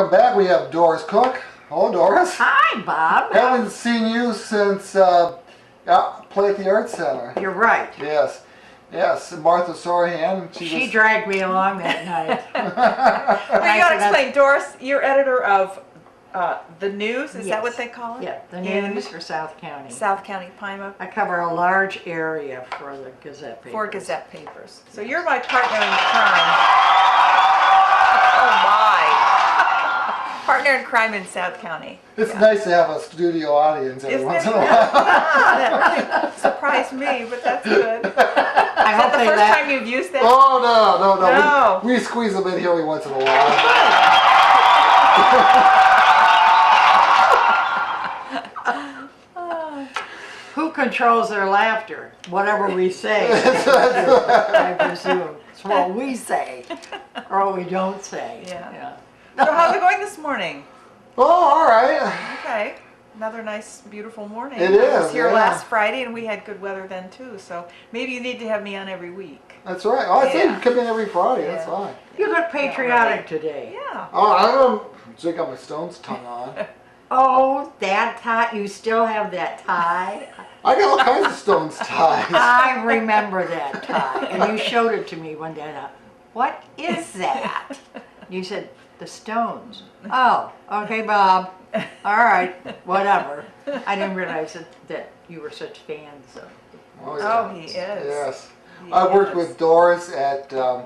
welcome back. We have Doris Cook. Hello, Doris. Hi, Bob. Haven't seen you since Play at the Arts Center. You're right. Yes. Yes, Martha Sorohan. She dragged me along that night. Well, you gotta explain, Doris, you're editor of the news, is that what Yes. they call it? Yeah, the news for South County. South County, Pima, I cover a large area for the Gazette papers. 4 Gazette papers. So you're my partner in crime. Oh my. Partner in crime in South County. It's nice to have a studio audience every Isn't once it? in a while. That really surprised me, but that's good. Is I hope that the they first let. time you've used that? Oh, no. No. We squeeze them in here every once in a while. Who controls their laughter? Whatever we say. I presume. It's what we say, or what we don't say. Yeah. So how's it going this morning? Oh, all right. Okay. Another nice, beautiful morning. It I was is, here yeah. last Friday and we had good weather then too, so maybe you need to have me on every week. That's right. Oh, I think Yeah. you come in every Friday. That's Yeah. fine. You look patriotic today. Yeah. Oh, I don't drink out my Stones tongue on. Oh, that tie. You still have that tie? I got all kinds of Stones ties. I remember that tie, and you showed it to me one day. And I, what is that? You said, the Stones. Oh, okay, Bob. All right, whatever. I didn't realize that you were such fans of. Oh, he is. Yes. He I worked is. with Doris at the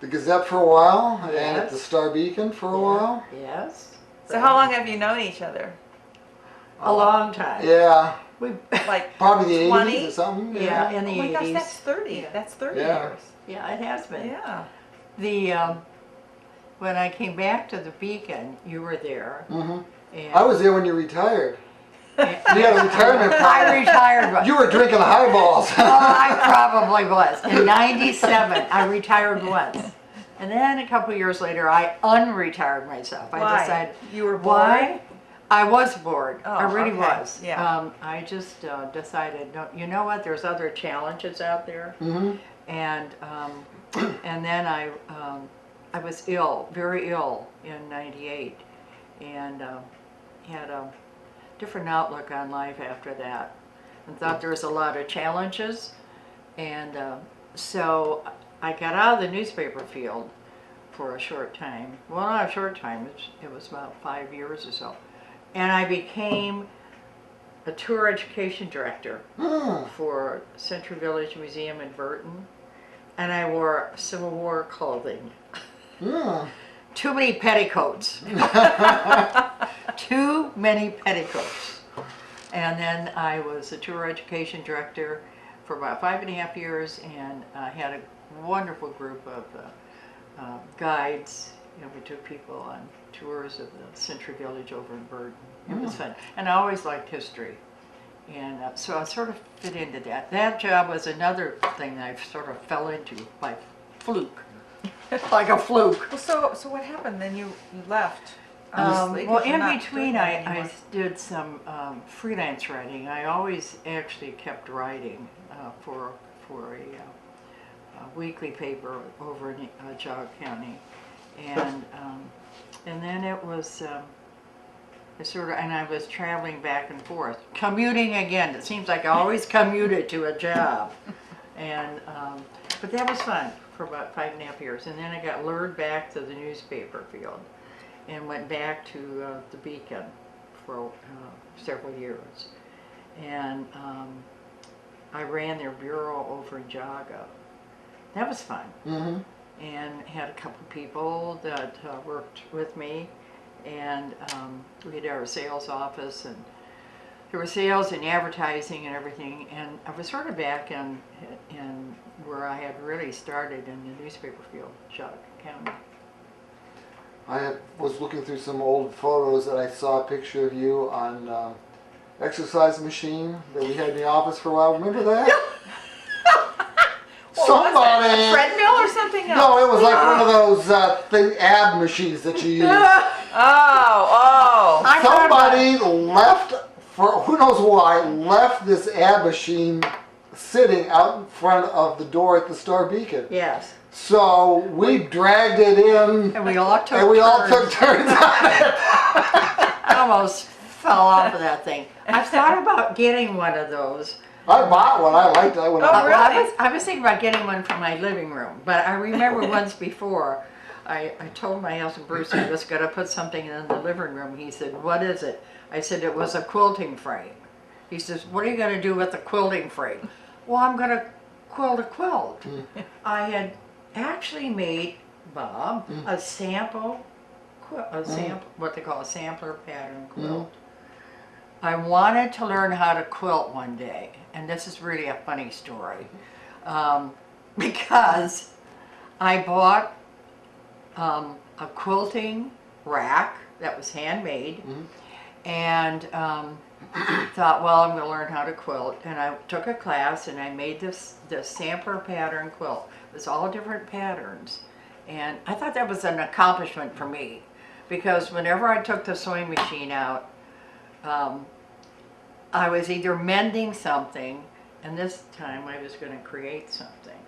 Gazette for a while and at Yes. the Star Beacon for a while. Yes. So how long have you known each other? A long time. Yeah, We, Like probably the 20? 80s or something. yeah, in oh the my gosh, 80s. that's 30. Yeah. That's 30 Yeah. years. Yeah, it has been. Yeah. The when I came back to the Beacon, you were there. hmm And I was there when you retired. and- You had a retirement I party. retired. But, You were drinking highballs. oh, I probably was. In '97, I retired once. And then a couple years later, I unretired myself. I Why? decided, You were bored? why? I was bored. Oh, I really okay. was. Yeah. I just decided, no, you know what? There's other challenges out there. hmm And then I was ill, very ill in '98, and had a different outlook on life after that, and thought there was a lot of challenges, and so I got out of the newspaper field for a short time. Well, not a short time. It was about 5 years or so, and I became a tour education director for Century Village Museum in Burton. And I wore Civil War clothing. Yeah. Too many petticoats. Too many petticoats. And then I was a tour education director for about 5.5 years, and I had a wonderful group of guides. You know, we took people on tours of the Century Village over in Burton. It was fun. And I always liked history. And so I sort of fit into that. That job was another thing that I sort of fell into by fluke, like a fluke. Well, so what happened? Then you left. Obviously, Well, 'cause you're in not between, doing that I anymore. did some freelance writing. I always actually kept writing for a weekly paper over in Jog County, and then it was. And I was traveling back and forth, commuting again. It seems like I always commuted to a job, and but that was fun for about 5.5 years. And then I got lured back to the newspaper field, and went back to the Beacon for several years, and I ran their bureau over in Jaga. That was fun, hmm and had a couple people that worked with me. And we had our sales office, and there were sales and advertising and everything. And I was sort of back in where I had really started in the newspaper field, Jog County. was looking through some old photos and I saw a picture of you on exercise machine that we had in the office for a while. Remember that? What was Somebody. it? A treadmill or something else? No, it was like one of those ab machines that you use. Oh. I thought about Somebody left, for who knows why, left this ab machine sitting out in front of the door at the Star Beacon. Yes. So we dragged it in, And we all took and we all turns. took turns on it. I almost fell off of that thing. I've thought about getting one of those. I bought one. I liked it. I went Oh, out. really? I was thinking about getting one for my living room, but I remember once before, I told my husband Bruce I was going to put something in the living room. He said, "What is it?" I said, "It was a quilting frame." He says, "What are you going to do with the quilting frame?" "Well, I'm going to quilt a quilt." I had actually made, Bob, a sample, what they call a sampler pattern quilt. I wanted to learn how to quilt one day, and this is really a funny story, because I bought a quilting rack that was handmade, and thought, well, I'm going to learn how to quilt, and I took a class and I made this sampler pattern quilt. It was all different patterns, and I thought that was an accomplishment for me, because whenever I took the sewing machine out, I was either mending something, and this time I was going to create something.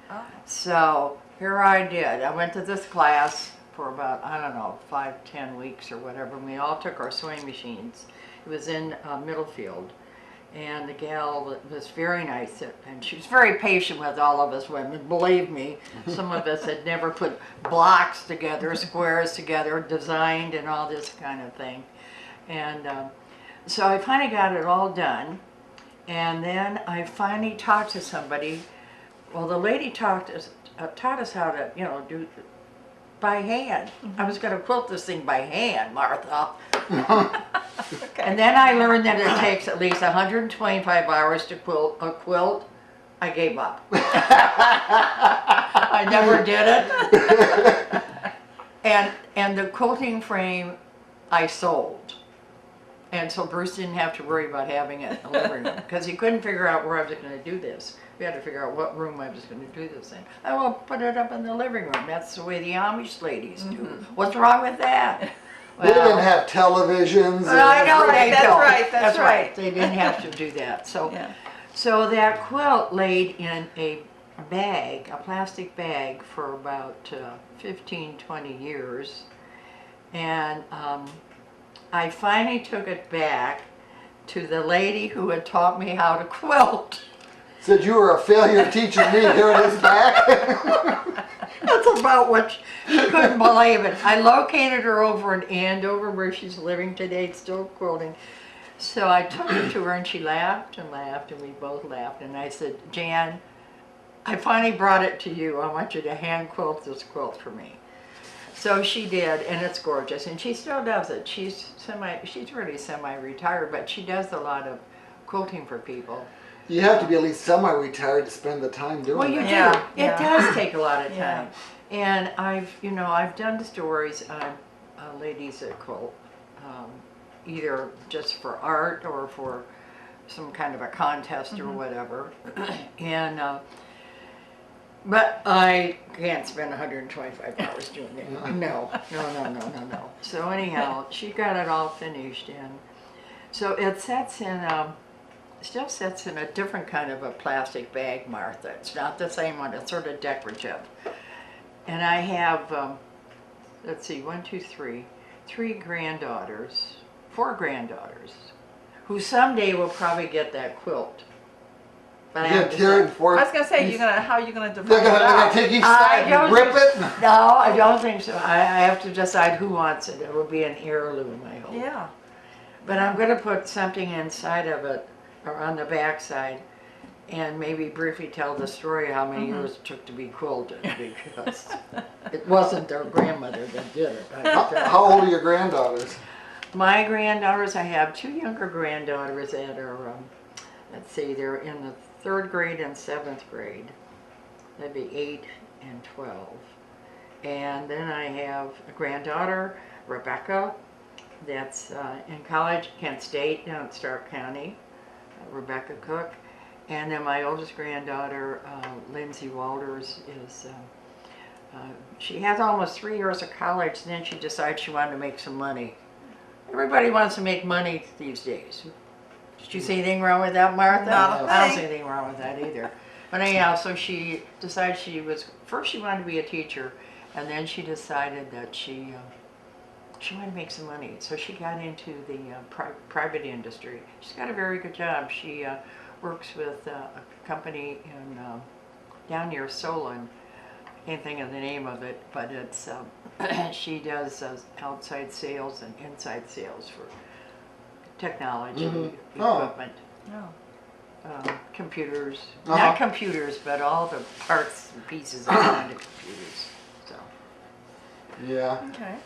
Oh. So here I did. I went to this class for about, I don't know, 5-10 weeks or whatever, and we all took our sewing machines. It was in Middlefield, and the gal was very nice, and she was very patient with all of us women. Believe me, some of us had never put blocks together, squares together, designed and all this kind of thing. And so I finally got it all done, and then I finally talked to somebody. Well, the lady taught us how to, do by hand. I was going to quilt this thing by hand, Martha. Okay. And then I learned that it takes at least 125 hours to quilt a quilt. I gave up. I never did it. And the quilting frame I sold. And so Bruce didn't have to worry about having it in the living room, because he couldn't figure out where I was going to do this. We had to figure out what room I was going to do this in. I will put it up in the living room. That's the way the Amish ladies do. What's wrong with that? They didn't have televisions. Well, I know Right, they that's don't. right, that's right. They didn't have to do that. So, Yeah. so that quilt laid in a bag, a plastic bag, for about 15, 20 years. And I finally took it back to the lady who had taught me how to quilt. Said you were a failure teaching me. Here it is back. That's about what she couldn't believe it. I located her over in Andover, where she's living today, still quilting. So I took her to her, and she laughed and laughed, and we both laughed. And I said, "Jan, I finally brought it to you. I want you to hand quilt this quilt for me." So she did, and it's gorgeous, and she still does it. She's really semi-retired, but she does a lot of quilting for people. You have to be at least semi-retired to spend the time doing Well, you that. do. Yeah, It yeah. does take a lot of time. Yeah. And I've done stories on ladies that quilt, either just for art or for some kind of a contest or whatever. And but I can't spend 125 hours doing it. No. So anyhow, she got it all finished, and so it still sits in a different kind of a plastic bag, Martha. It's not the same one. It's sort of decorative. And I have, let's see, 4 granddaughters, who someday will probably get that quilt. But I You have gotta to tear it in say- four. I was gonna say, how are you gonna divide They're it gonna out? take each I side and don't rip think- it. No, I don't think so. I have to decide who wants it. It will be an heirloom, I hope. Yeah. But I'm going to put something inside of it, or on the back side, and maybe briefly tell the story how many years it took to be quilted, because it wasn't their grandmother that did it. I can tell you. How old are your granddaughters? My granddaughters, I have 2 younger granddaughters that are, let's see, they're in the 3rd grade and 7th grade. That'd be 8 and 12. And then I have a granddaughter, Rebecca, that's in college, Kent State, down at Stark County, Rebecca Cook. And then my oldest granddaughter, Lindsay Walters, is, she has almost 3 years of college, and then she decided she wanted to make some money. Everybody wants to make money these days. Did you see anything wrong with that, Martha? Not a I don't thing. see anything wrong with that either. But anyhow, so she decided first she wanted to be a teacher, and then she decided that she wanted to make some money. So she got into the private industry. She's got a very good job. She works with a company in down near Solon. Can't think of the name of it, but it's she does outside sales and inside sales for technology equipment, computers, not computers, but all the parts and pieces that go into computers. So Yeah. Okay.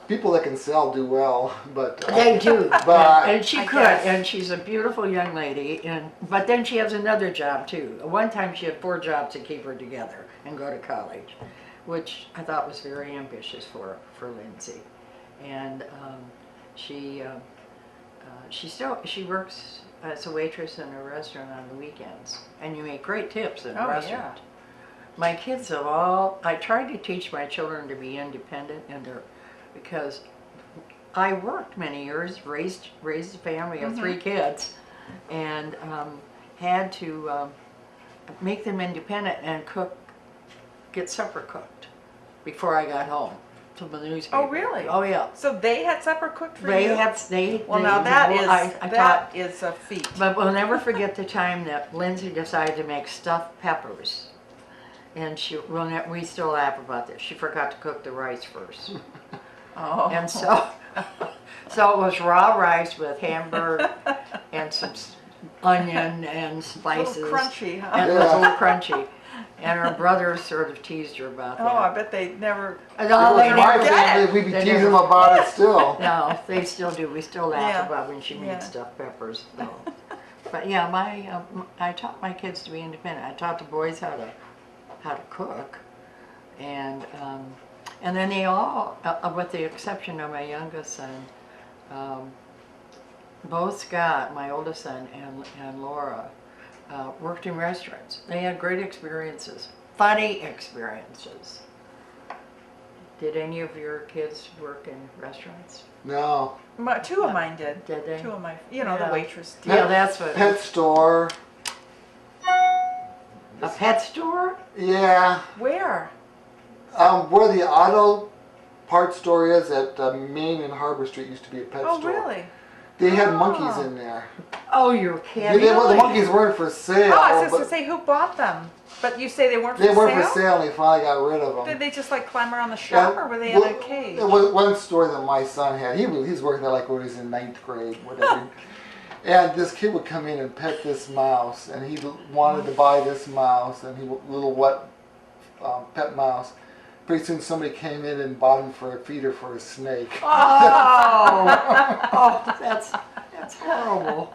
People that can sell do well, but they do, but and she I could, guess. and she's a beautiful young lady. But then she has another job too. One time she had 4 jobs to keep her together and go to college, which I thought was very ambitious for Lindsay. And she works as a waitress in a restaurant on the weekends, and you make great tips in a restaurant. Yeah. My kids I tried to teach my children to be independent because I worked many years, raised a family of 3 kids, and had to make them independent and get supper cooked before I got home to the newspaper. Oh, really? Oh, yeah. So they had supper cooked for They you? Well, now that is I taught, a feat. but we'll never forget the time that Lindsay decided to make stuffed peppers. And we still laugh about this. She forgot to cook the rice first. Oh. And so it was raw rice with hamburger and some onion and spices. A little crunchy, huh? And it was a little crunchy. And her brother sort of teased her about that. Oh, I bet they never. And if it all was they my never- family, we'd be They teasing never- them about it still. No, they still do. We still laugh Yeah. about when she made Yeah. stuffed peppers. So. But yeah, I taught my kids to be independent. I taught the boys how to cook, and then they all, with the exception of my youngest son, both Scott, my oldest son, and Laura, worked in restaurants. They had great experiences, funny experiences. Did any of your kids work in restaurants? No. 2 of mine did. Did they? 2 of my, the Yeah. waitress did. Yeah, that's what. Pet store. A pet store? Yeah. Where? Where the auto parts store is at Main and Harbor Street used to be a pet Oh, store. really? They had Oh. monkeys in there. Oh, you're kidding. The monkeys weren't for sale. Oh, I was just but going to say, who bought them? But you say they weren't for they sale? weren't for sale and they finally got rid of them. Did they just like climb around the shop, or were they in a cage? It was one store that my son had. He's working there like when he was in 9th grade, whatever. And this kid would come in and pet this mouse, and he wanted to buy this mouse, and little wet pet mouse. Pretty soon somebody came in and bought him for a feeder for a snake. Oh, that's horrible.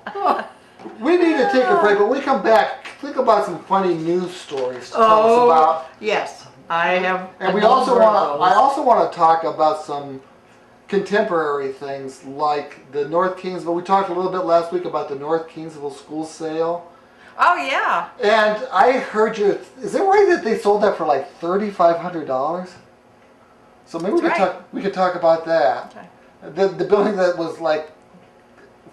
We need to take a break. When we come back, think about some funny news stories to tell us about. Yes, I have. And we a also number of want. I those. also want to talk about some contemporary things like the North Kingsville. We talked a little bit last week about the North Kingsville school sale. Oh, yeah. And I heard you. Is it right that they sold that for like $3,500? So maybe we could talk about that. Okay. The building that was like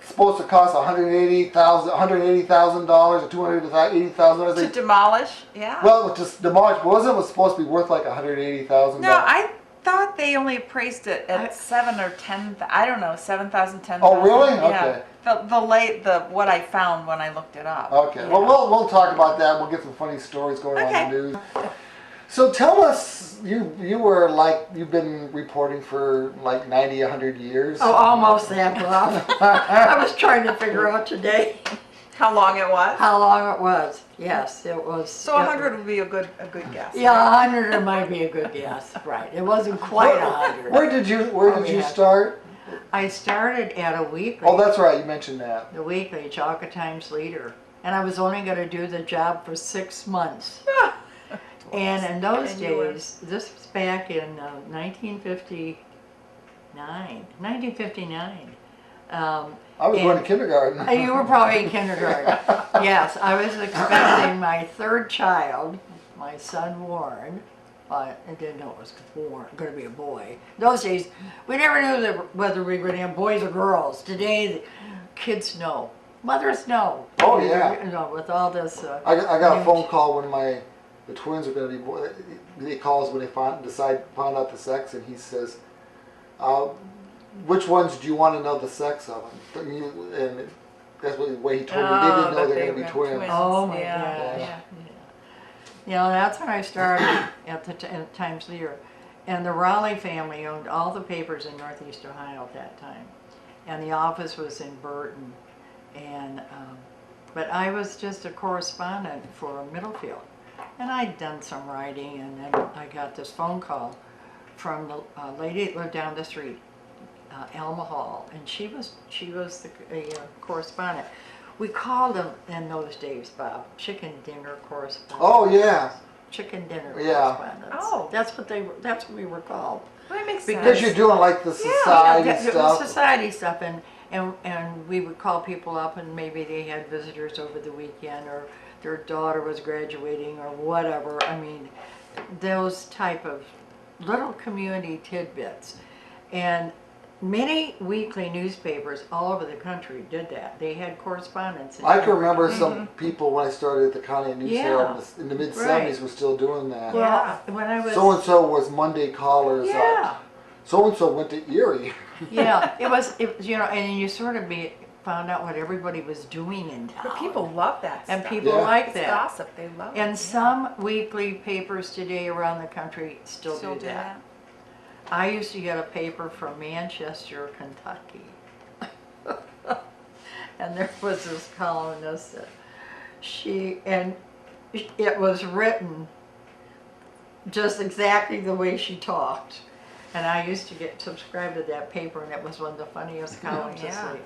supposed to cost $180,000 or $280,000. To demolish? Yeah. Well, just demolished. Wasn't it supposed to be worth like $180,000? No, I thought they only appraised it at 7 or 10. I don't know, 7,000, 10,000. Oh, really? Yeah. Okay. What I found when I looked it up. Okay. Yeah. Well, we'll talk about that. We'll get some funny stories going on in the news. So tell us, you've been reporting for like 90, 100 years. Oh, almost that, Bob. I was trying to figure out today How long it was? how long it was. Yes, it was. So 100 would be a good guess. Yeah, 100 might be a good guess. Right. It wasn't quite 100. Where did you start? I started at a weekly. Oh, that's right. You mentioned that. The weekly Chalka Times leader, and I was only going to do the job for 6 months. And in those days, this was back in 1959. 1959. I was going to kindergarten. You were probably in kindergarten. Yes, I was expecting my 3rd child, my son Warren. I didn't know it was going to be a boy. Those days, we never knew whether we were going to have boys or girls. Today, the kids know. Mothers know. Oh, yeah. You know, with all this. I got a news. phone call when the twins are going to be born. He calls when they found out the sex, and he says, "Which ones do you want to know the sex of?" And that's the way he told me. They didn't know they're going to be twins. Oh my Yeah, gosh. yeah. You know, that's when I started at the Times Leader. And the Raleigh family owned all the papers in Northeast Ohio at that time. And the office was in Burton. And, but I was just a correspondent for Middlefield. And I'd done some writing, and then I got this phone call from the lady that lived down the street, Alma Hall, and she was a correspondent. We called them in those days, Bob, chicken dinner correspondents. Oh yeah. Chicken dinner Yeah. correspondents. Oh. That's what we were called. Well, that makes Because sense. you're doing like the society Yeah, stuff. society stuff, and we would call people up, and maybe they had visitors over the weekend, or their daughter was graduating, or whatever. I mean, those type of little community tidbits. And many weekly newspapers all over the country did that. They had correspondents. I can remember some people when I started at the County News Yeah. Herald in the mid '70s Right. were still doing that. Well, when I was So and so was Monday callers. yeah, So and so went to Erie. yeah, it was you know, and you sort of found out what everybody was doing in town. But people love that and stuff. people Yeah. like It's that. gossip. They love it. And yeah. some weekly papers today around the country still do that. I used to get a paper from Manchester, Kentucky. And there was this columnist that it was written just exactly the way she talked. And I used to get subscribed to that paper, and it was one of the funniest columns to yeah. see.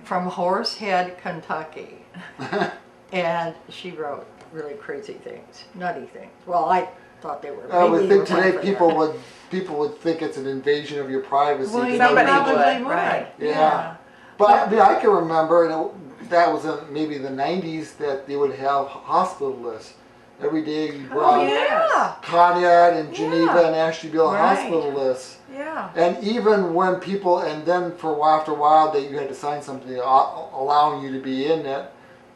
From Horsehead, Kentucky. And she wrote really crazy things, nutty things. Well, I thought they were. I would maybe they think were today fun for people would think it's an invasion of your privacy. Well, to you know Somebody people- probably would, would. right? Yeah. But I mean, I can remember, that was in maybe the '90s, that they would have hospital lists. Every day you Oh, brought yeah. Conrad and Geneva Yeah. and Ashtabula Right. hospital lists. Yeah. And even when people, and then after a while, that you had to sign something allowing you to be in it.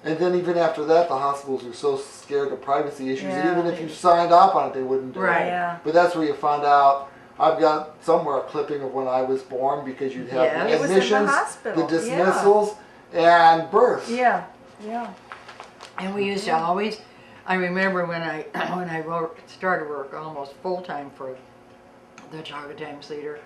And then even after that, the hospitals were so scared of privacy issues that Yeah. even if you signed off on it, they wouldn't do Right. it. Yeah. But that's where you found out. I've got somewhere a clipping of when I was born, because you'd have Yes. the It was in the admissions, hospital, the dismissals, and births. Yeah. Yeah. And we used to always, I remember when I started work almost full-time for the Chaga Times Leader,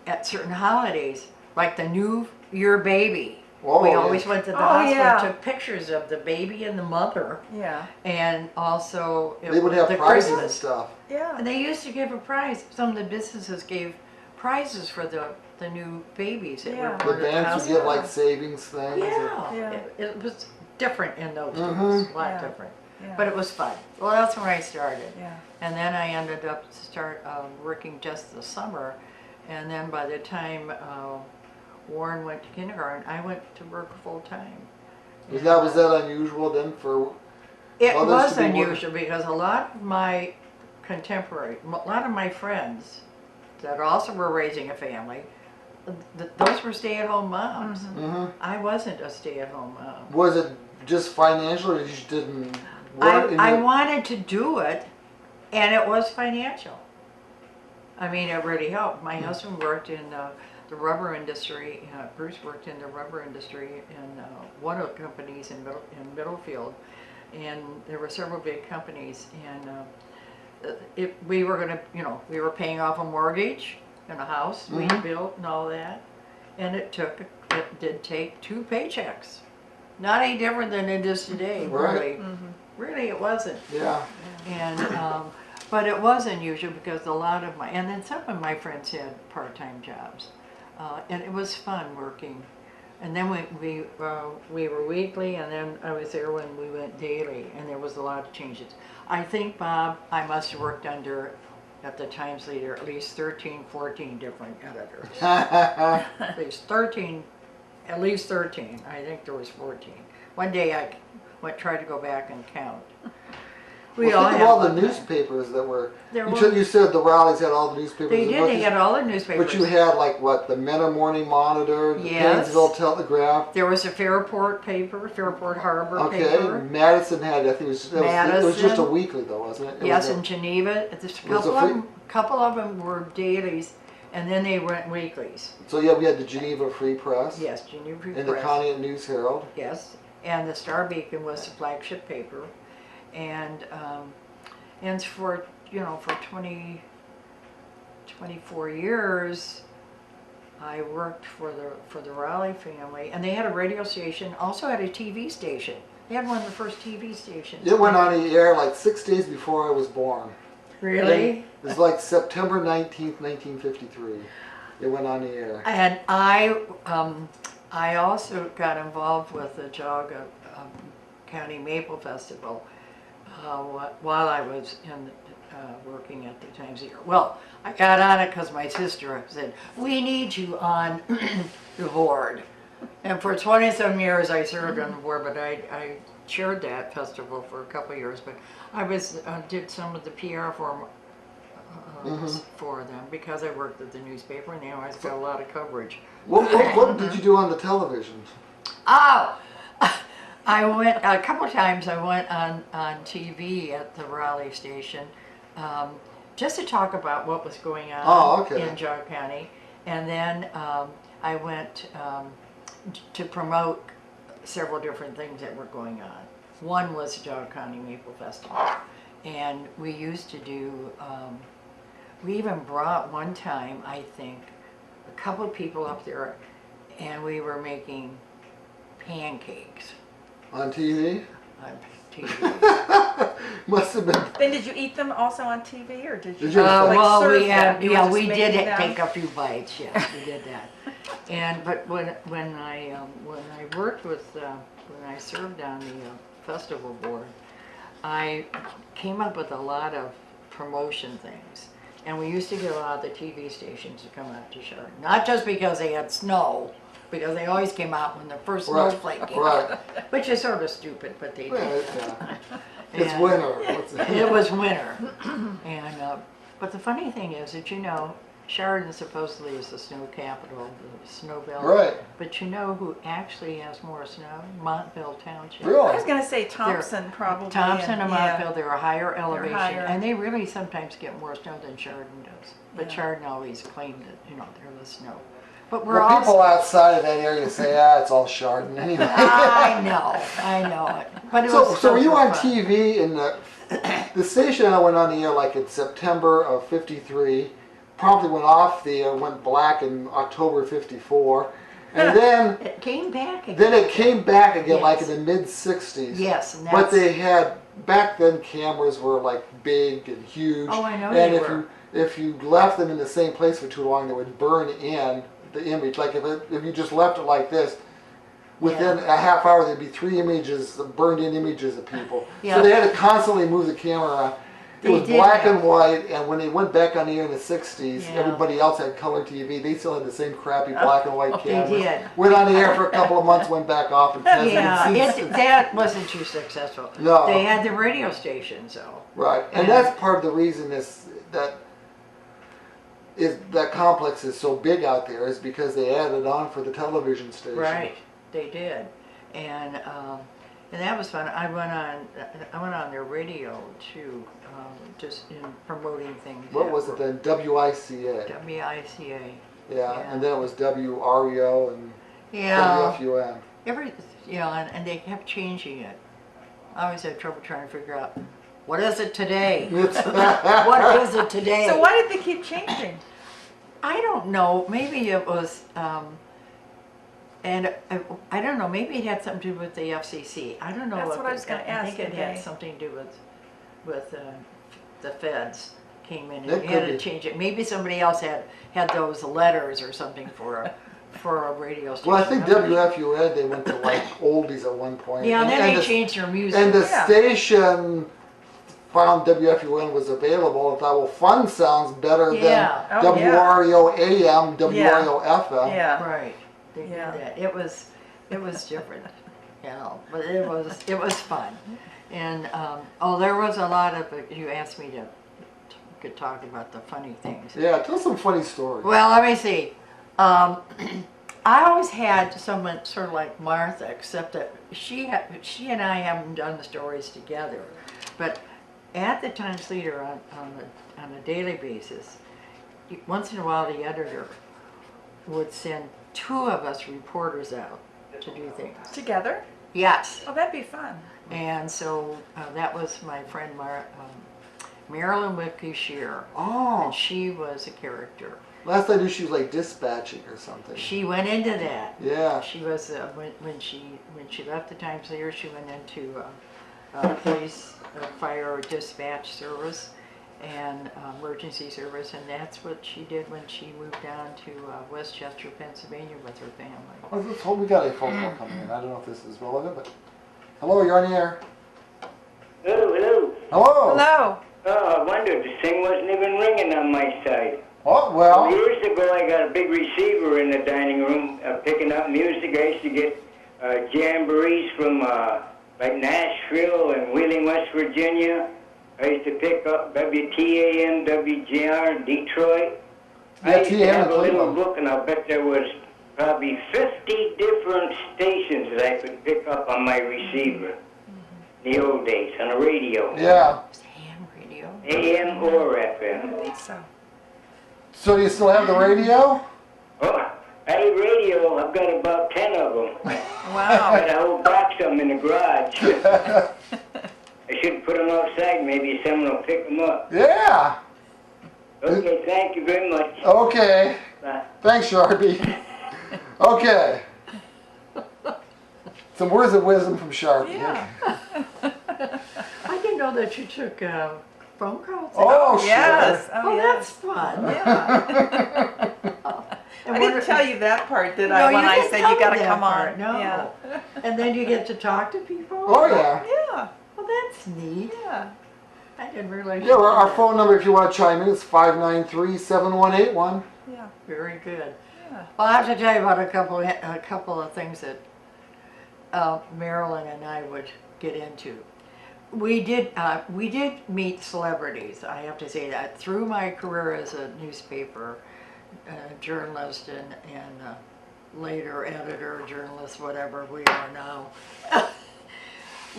at certain holidays, like the New Year baby, Oh, we yeah. always went to the Oh, hospital yeah. and took pictures of the baby and the mother, Yeah. and also They would have the prizes and Christmas. stuff. Yeah. And they used to give a prize. Some of the businesses gave prizes for the new babies that Yeah. were The born at the banks would hospital. give like savings things. Yeah, Yeah. It was different in those days, Mhm. a lot Yeah. different. Yeah. But it was fun. Well, that's where I started. Yeah. And then I ended up working just the summer. And then by the time Warren went to kindergarten, I went to work full time. Was that unusual then for? It others was to be working? unusual because a lot of my friends that also were raising a family, those were stay-at-home moms. Hmm. I wasn't a stay-at-home mom. Was it just financial, or you just didn't work? I wanted to do it, and it was financial. I mean, it really helped. My husband worked in the rubber industry. Bruce worked in the rubber industry in one of the companies in Middlefield, and there were several big companies. And we were going to, we were paying off a mortgage and a house we built and all that, and it did take 2 paychecks. Not any different than it is today, Right. really. Mm-hmm. Really, it wasn't. Yeah. And but it was unusual because and then some of my friends had part-time jobs, and it was fun working. And then we were weekly, and then I was there when we went daily, and there was a lot of changes. I think, Bob, I must have worked under, at the Times Leader, at least 13, 14 different editors. At least 13. I think there was 14. One day I tried to go back and count. We Well, all think had of all the one. newspapers that were. There You were- said, you said the rallies had all the newspapers. They in did. They Northeast, had all the newspapers. but you had like what, the Menor Morning Monitor, the Yes. Painesville Telegraph. There was a Fairport paper, Fairport Harbor Okay, paper. Madison had. I think it was just a Madison. weekly though, wasn't it? It Yes, was in Geneva. There's a was couple a of free- them. Couple of them were dailies, and then they went weeklies. So yeah, we had the Geneva Free Press. Yes, Geneva Free And the Press. Conneaut News Herald. Yes, and the Star Beacon was the flagship paper, and for for 24 years, I worked for the Raleigh family, and they had a radio station, also had a TV station. They had one of the first TV stations. It went on the air like 6 days before I was born. Really? It was like September 19th, 1953. It went on the air. And I also got involved with the Geauga County Maple Festival while I was working at the Times Ear. Well, I got on it because my sister said, "We need you on the board." And for 27 years I served on the board, but I chaired that festival for a couple of years. But I did some of the PR for them because I worked at the newspaper, and they always got a lot of coverage. What did you do on the television? Oh, I went a couple of times. I went on TV at the Raleigh station, just to talk about what was going on in Geauga County, and then I went to promote several different things that were going on. One was the Geauga County Maple Festival, and we used to do. We even brought one time, I think, a couple of people up there, and we were making pancakes On TV? on TV. Must have been. Then did you eat them also on TV, or did you? Did you? Well, serve we them? had, You were yeah, just we did making them? take a few bites. Yes, we did that. But when I worked with when I served on the festival board, I came up with a lot of promotion things. And we used to get a lot of the TV stations to come out to Chardon. Not just because they had snow, because they always came out when the first snowflake came out. Which is sort of stupid, but they did. It's And winter. It was winter. And but the funny thing is that Chardon supposedly is the snow capital, the snow belt. Right. But you know who actually has more snow? Montville Township. Really? I was going to say Thompson probably. Thompson and yeah. Montville, they're a higher elevation, higher. and they really sometimes get more snow than Chardon does. But Yeah. Chardon always claimed that, they're the snow. But we're Well, all. people outside of that area say, it's all Chardon anyway. I know it. But it was So were you on fun. TV in the station I went on the air like in September of '53, promptly went off the air, went black in October '54, and then It came back again. then it came back again like in Yes. the mid '60s. Yes, and But that's. they had, back then cameras were like big and huge. Oh, I know And they if were. if you left them in the same place for too long, they would burn in the image. Like if you just left it like this, within a half hour there'd be 3 images, burned in images of people. Yeah. So they had to constantly move the camera around. It They was did black that. and white, and when they went back on the air in the 60s, Yeah. everybody else had color TV. They still had the same crappy black and white They cameras. did. Went on the air for a couple of months, went back off, and Yeah, that wasn't too successful. No. They had the radio stations, though. Right, and Yeah. that's part of the reason that complex is so big out there is because they added on for the television station. Right, they did, and that was fun. I went on their radio too, just in promoting things. What that was it were then? WICA. WICA. Yeah, and then it was WREO and Yeah. WFUN. And they kept changing it. I always had trouble trying to figure out what is it today. What is it today? So why did they keep changing? I don't know. Maybe it was, and I don't know. Maybe it had something to do with the FCC. I don't know. That's what I was gonna I ask think it had today. something to do with the feds came in and That you had could to be. change it. Maybe somebody else had those letters or something for a radio station. Well, I think I'm not sure. WFUN, they went to like oldies at one point. Yeah, and then they the, changed their music. And the Yeah. station found WFUN was available and thought, well, fun sounds better Yeah. than Oh, yeah. WREO AM, WREO FM. Yeah. Right. They Yeah. did that. It was different. But it was fun. And there was a lot of. You asked me to could talk about the funny things. Yeah, tell some funny stories. Well, let me see. I always had someone sort of like Martha, except that she and I haven't done the stories together. But at the Times Leader on a daily basis, once in a while the editor would send two of us reporters out to do things. Together? Yes. Oh, that'd be fun. And so that was my friend Marilyn Whitby Shear. Oh. And she was a character. Last I knew she was like dispatching or something. She went into that. Yeah. She was when she left the Times Leader, she went into police, fire, or dispatch service, and emergency service, and that's what she did when she moved down to Westchester, Pennsylvania, with her family. Oh, we got a phone call coming in. I don't know if this is relevant, but hello, you're on the air. Hello. Hello. Hello. Oh, I wondered, the thing wasn't even ringing on my side. Oh well. Years ago, I got a big receiver in the dining room picking up music. I used to get jamborees from like Nashville and Wheeling, West Virginia. I used to pick up WTAM, WJR, Detroit. Yeah, I used to TAM have in a little Cleveland. book, and I'll bet there was probably 50 different stations that I could pick up on my receiver. In the old days, on the radio. Yeah. Ham radio. AM or FM. I think so. So do you still have the radio? Oh, hey, radio, I've got about 10 of them. Wow. I got a whole box of them in the garage. I should put them outside. Maybe someone will pick them up. Yeah. Okay, thank you very much. Okay. Bye. Thanks, Sharpie. Okay. Some words of wisdom from Sharpie. Yeah. I didn't know that you took phone calls. Oh, sure. Yes. Oh, that's fun. Yeah. And I didn't tell you that part, did No, I? When you I didn't said tell you me got to that come part, on. No. Yeah. And then you get to talk to people. Oh, yeah. Yeah. Well, that's neat. Yeah. I didn't realize. Yeah, you well, did our that. phone number, if you want to chime in, is 593-7181. Yeah. Very good. Yeah. Well, I have to tell you about a couple of things that Marilyn and I would get into. We did meet celebrities. I have to say that through my career as a newspaper journalist and later editor, journalist, whatever we are now.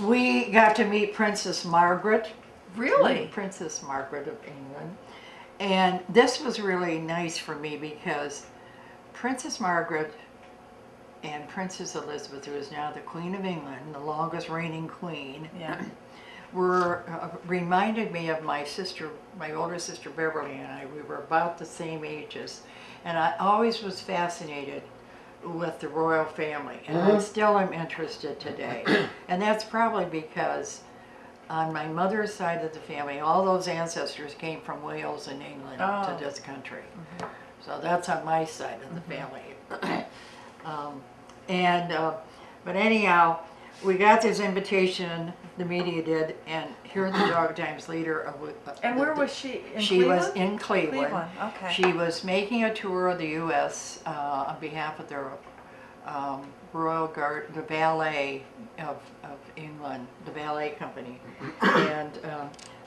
We got to meet Princess Margaret. Really? Princess Margaret of England. And this was really nice for me because Princess Margaret and Princess Elizabeth, who is now the Queen of England, the longest reigning queen, Yeah. were reminded me of my sister, my older sister Beverly and I. We were about the same ages, and I always was fascinated with the royal family, and I still am interested today. And that's probably because on my mother's side of the family, all those ancestors came from Wales and England to this country. So that's on my side of the family. But anyhow, we got this invitation, the media did, and here in the Dog Times Leader. And where was she? In She was Cleveland? in Cleveland. Cleveland, okay. She was making a tour of the U.S. On behalf of the Royal Guard, the ballet of England, the ballet company. And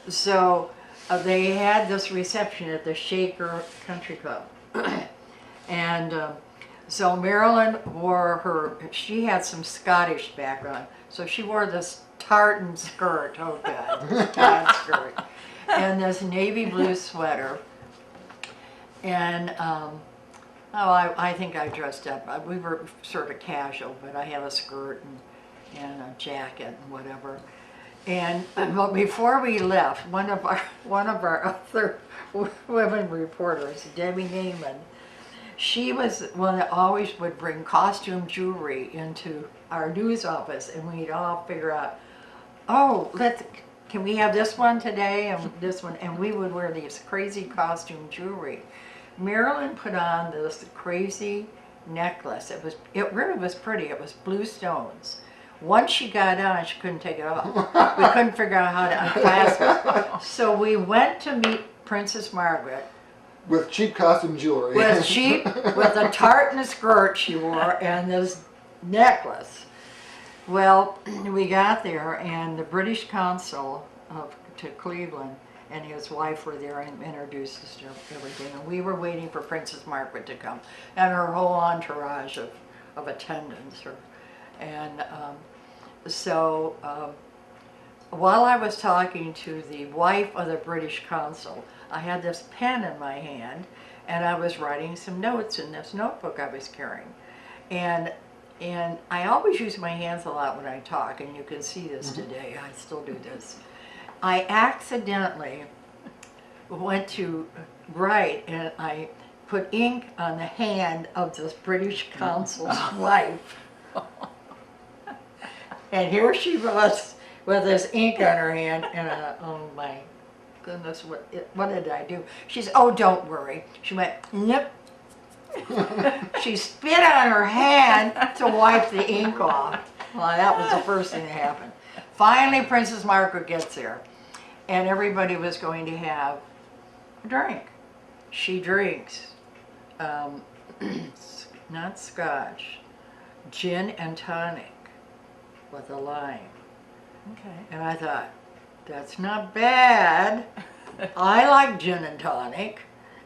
so they had this reception at the Shaker Country Club. And so Marilyn wore she had some Scottish background, so she wore this tartan skirt, oh God, tartan skirt, and this navy blue sweater. And I think I dressed up. We were sort of casual, but I had a skirt and a jacket and whatever. And well, before we left, one of our other women reporters, Debbie Naiman, she was one that always would bring costume jewelry into our news office, and we'd all figure out, oh, can we have this one today and this one, and we would wear these crazy costume jewelry. Marilyn put on this crazy necklace. It really was pretty. It was blue stones. Once she got on, she couldn't take it off. We couldn't figure out how to unclasp it. So we went to meet Princess Margaret. With cheap costume jewelry. With a tartan skirt she wore and this necklace. Well, we got there, and the British consul to Cleveland and his wife were there and introduced us to everything. And we were waiting for Princess Margaret to come and her whole entourage of attendants. While I was talking to the wife of the British consul, I had this pen in my hand, and I was writing some notes in this notebook I was carrying. And I always use my hands a lot when I talk, and you can see this today. I still do this. I accidentally went to write, and I put ink on the hand of this British consul's wife. And here she was with this ink on her hand, and oh my goodness, what did I do? She said, "Oh, don't worry." She went, "Yep." She spit on her hand to wipe the ink off. Well, that was the first thing that happened. Finally, Princess Margaret gets there, and everybody was going to have a drink. She drinks, not scotch, gin and tonic with a lime. Okay. And I thought, that's not bad. I like gin and tonic.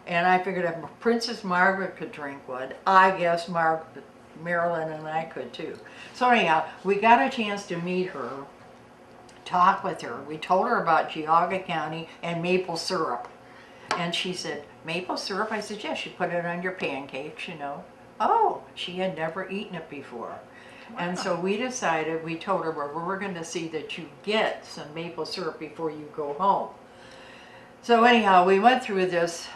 And I figured if Princess Margaret could drink one, I guess Marilyn and I could too. So anyhow, we got a chance to meet her, talk with her. We told her about Geauga County and maple syrup. And she said, "Maple syrup?" I said, "Yes, you put it on your pancakes, you know." Oh, she had never eaten it before. Wow. And so we decided, we told her, well, we're going to see that you get some maple syrup before you go home. So anyhow, we went through this,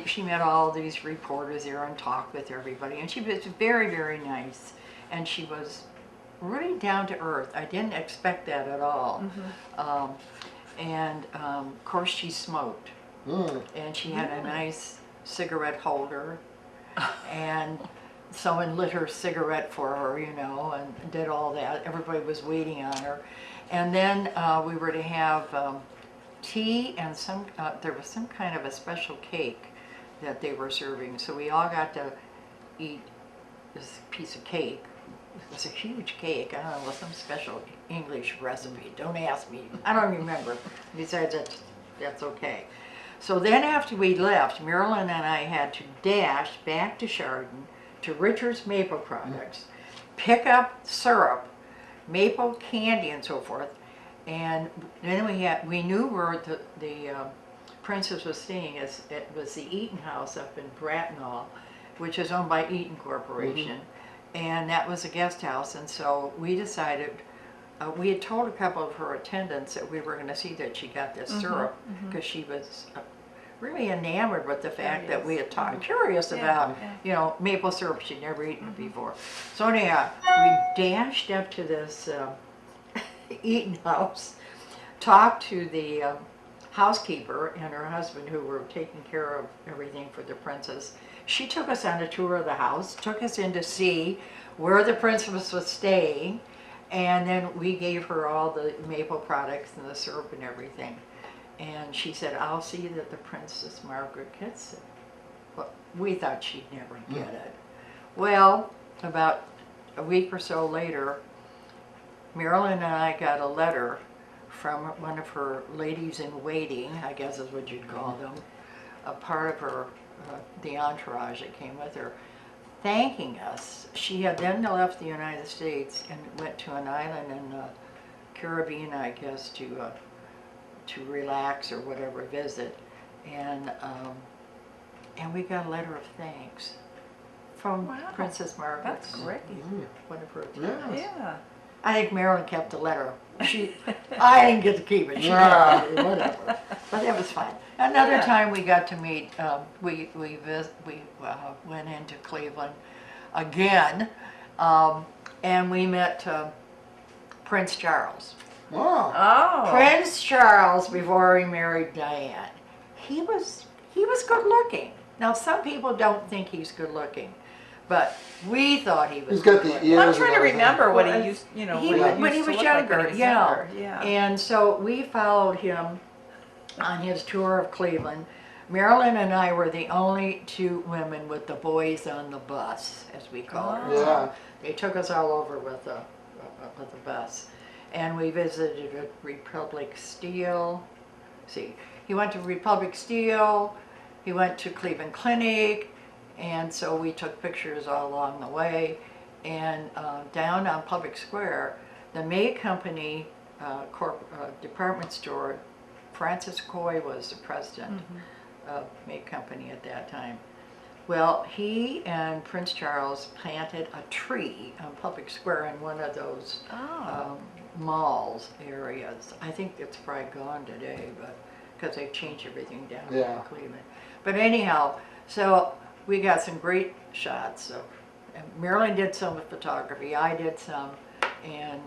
she met all these reporters there and talked with everybody, and she was very, very nice, and she was really down to earth. I didn't expect that at all. Of course she smoked, and she had a nice cigarette holder, and someone lit her cigarette for her, you know, and did all that. Everybody was waiting on her. And then we were to have tea and there was some kind of a special cake that they were serving. So we all got to eat this piece of cake. It was a huge cake. I don't know, some special English recipe. Don't ask me. I don't remember. Besides, that's okay. So then after we left, Marilyn and I had to dash back to Chardon to Richard's Maple Products, pick up syrup, maple candy and so forth. And then we knew where the princess was staying. It was the Eaton House up in Bracknell, which is owned by Eaton Corporation. And that was a guest house. And so we decided, we had told a couple of her attendants that we were going to see that she got this syrup, because she was really enamored with the fact that we had talked, curious about, you know, maple syrup. She'd never eaten it before. So anyhow, we dashed up to this Eaton House, talked to the housekeeper and her husband who were taking care of everything for the princess. She took us on a tour of the house, took us in to see where the princess was staying, and then we gave her all the maple products and the syrup and everything. And she said, "I'll see that the Princess Margaret gets it." Well, we thought she'd never get it. Well, about a week or so later, Marilyn and I got a letter from one of her ladies in waiting, I guess is what you'd call them, a part of her, the entourage that came with her, thanking us. She had then left the United States and went to an island in the Caribbean, I guess, to relax or whatever, visit. And we got a letter of thanks from Princess Margaret. That's great. One of her attendants. Yeah. I think Marilyn kept the letter. I didn't get to keep it. She got it, whatever. But that was fine. Another time we got to meet. We went into Cleveland again, and we met Prince Charles. Oh. Prince Charles, before he married Diane, he was good looking. Now some people don't think he's good looking, but we thought he was. He's got the good-looking. ears. Well, I'm trying to and remember what Well, he used, you know, when he was younger, yeah. And so we followed him on his tour of Cleveland. Marilyn and I were the only two women with the boys on the bus, as we call it. Yeah. They took us all over with with the bus. And we visited Republic Steel. See, he went to Republic Steel, he went to Cleveland Clinic, and so we took pictures all along the way. And down on Public Square, the May Company department store, Francis Coy was the president of May Company at that time. Well, he and Prince Charles planted a tree on Public Square in one of those malls areas. I think it's probably gone today, but because they've changed everything down in Cleveland. But anyhow, so we got some great shots. So Marilyn did some photography, I did some, and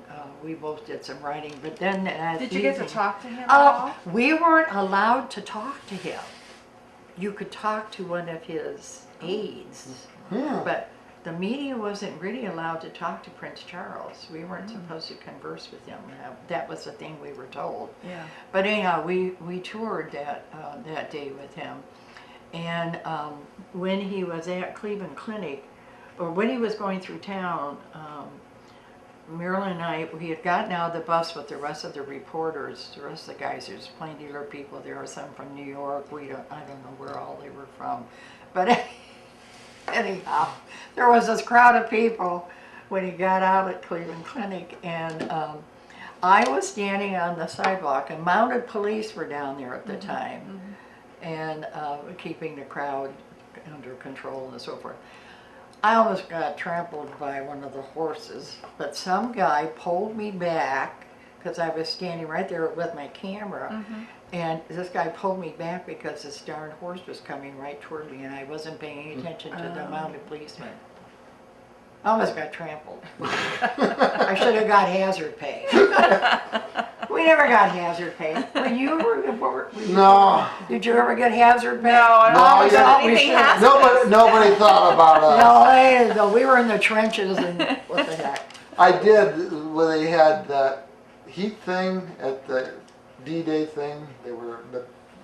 we both did some writing. But then did you get to talk to him at all? We weren't allowed to talk to him. You could talk to one of his aides, but the media wasn't really allowed to talk to Prince Charles. We weren't supposed to converse with him. That was the thing we were told. Yeah. But anyhow, we toured that day with him, and when he was at Cleveland Clinic, or when he was going through town, Marilyn and I, we had gotten out of the bus with the rest of the reporters, the rest of the guys. There's plain dealer people. There were some from New York. I don't know where all they were from, but anyhow, there was this crowd of people when he got out at Cleveland Clinic, and I was standing on the sidewalk, and mounted police were down there at the time, and keeping the crowd under control and so forth. I almost got trampled by one of the horses, but some guy pulled me back because I was standing right there with my camera, and this guy pulled me back because this darn horse was coming right toward me, and I wasn't paying attention to the mounted policeman. I almost got trampled. I should have got hazard pay. We never got hazard pay. When you were No. Did you ever get hazard pay? No, I don't know if anything happened. Nobody thought about us. No, we were in the trenches, and what the heck. I did when they had that heat thing at the D-Day thing. They were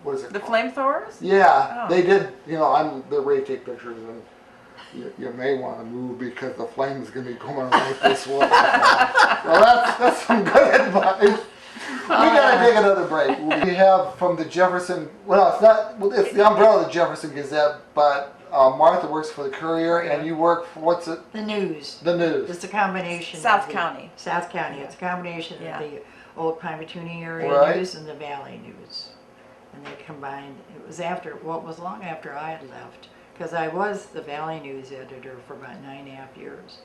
what is it? The called? flamethrowers? Yeah, Oh. they did. They're ready to take pictures, and you may want to move because the flame's going to be going right this way. Well, that's some good advice. We gotta take another break. We have from the Jefferson. Well, it's not. It's the umbrella of the Jefferson Gazette, but Martha works for the Courier, and you work for what's it? The News. The News. It's a combination. South County. South County. It's a combination Yeah. of the old Pymatoonie area Right. news and the Valley News, and they combined. It was long after I had left, because I was the Valley News editor for about 9.5 years.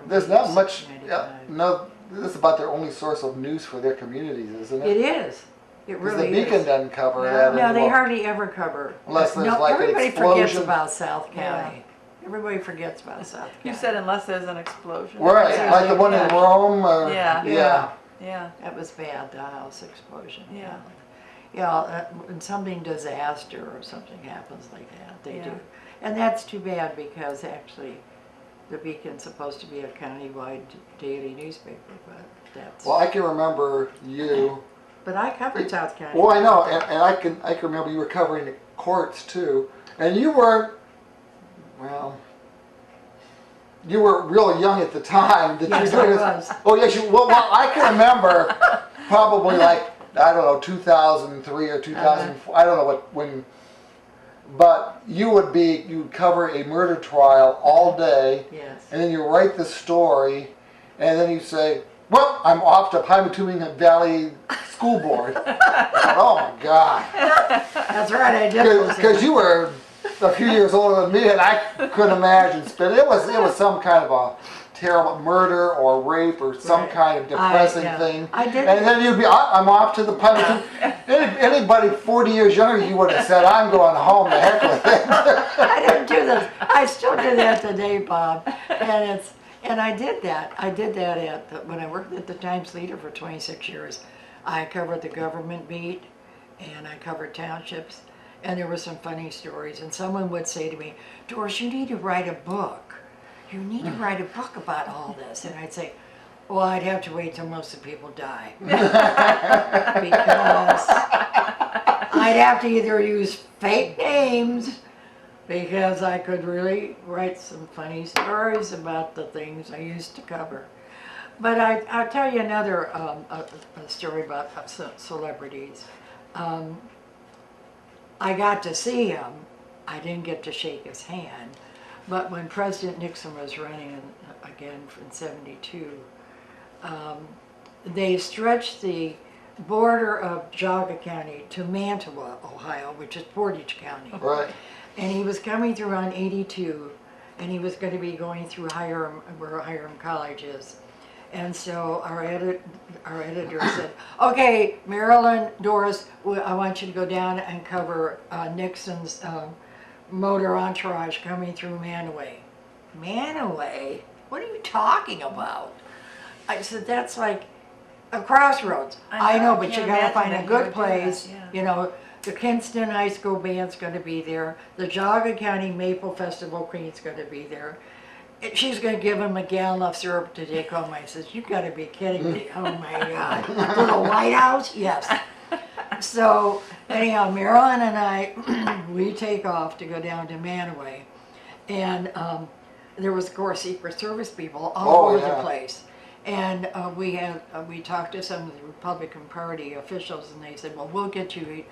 There's not much. 95. No, this is about their only source of news for their communities, isn't it? It is. It Because really the Beacon is. doesn't cover No. that No, they anymore. hardly ever cover. Unless there's like an everybody explosion. forgets about South County. Everybody forgets about South County. You said unless there's an explosion. Right, Yeah. like the one in Yeah. Rome. Yeah. Yeah. Yeah. That was bad, the house explosion. Yeah. Yeah, when something disaster or something happens like that, they Yeah. do. And that's too bad, because actually the Beacon's supposed to be a county-wide daily newspaper, but that's. Well, I can remember you. But I covered South County. Well, I know, and I can remember you were covering the courts too, and you weren't. Well, you were real young at the time. That Yes, you were I doing was. this. Oh yes, well, I can remember probably like I don't know 2003 or 2004. I don't know when. But you'd cover a murder trial all day, Yes. and then you write the story, and then you say, well, I'm off to Pymatoonie Valley School Board. Oh my God. That's right, I did. Because you were a few years older than me, and I couldn't imagine spending it was some kind of a terrible murder or rape or some Right. kind of depressing yeah. thing. I did. And then you'd be, I'm off to the Pymatoonie. Anybody 40 years younger than you would have said, I'm going home, the heck with it. I didn't do this. I still do that today, Bob. And I did that. I did that when I worked at the Times Leader for 26 years. I covered the government beat, and I covered townships, and there were some funny stories. And someone would say to me, Doris, you need to write a book. You need to write a book about all this. And I'd say, well, I'd have to wait till most of the people die. Because I'd have to either use fake names, because I could really write some funny stories about the things I used to cover. But I'll tell you another a story about celebrities. I got to see him. I didn't get to shake his hand. But when President Nixon was running again in '72, they stretched the border of Geauga County to Mantua, Ohio, which is Portage County. Right. And he was coming through on 82, and he was going to be going through Hiram, where Hiram College is. And so our editor said, okay, Marilyn, Doris, I want you to go down and cover Nixon's motor entourage coming through Manaway. Manaway? What are you talking about? I said, that's like a crossroads. I know, but you gotta find a good place. You know, the Kinston High School band's gonna be there. The Geauga County Maple Festival Queen's gonna be there. She's gonna give him a gallon of syrup to take home. I says, you gotta be kidding me. Oh my God. To the White House? Yes. So anyhow, Marilyn and I, we take off to go down to Manaway. And there was, of course, Secret Service people all over the place. And we talked to some of the Republican Party officials, and they said, well, we'll get you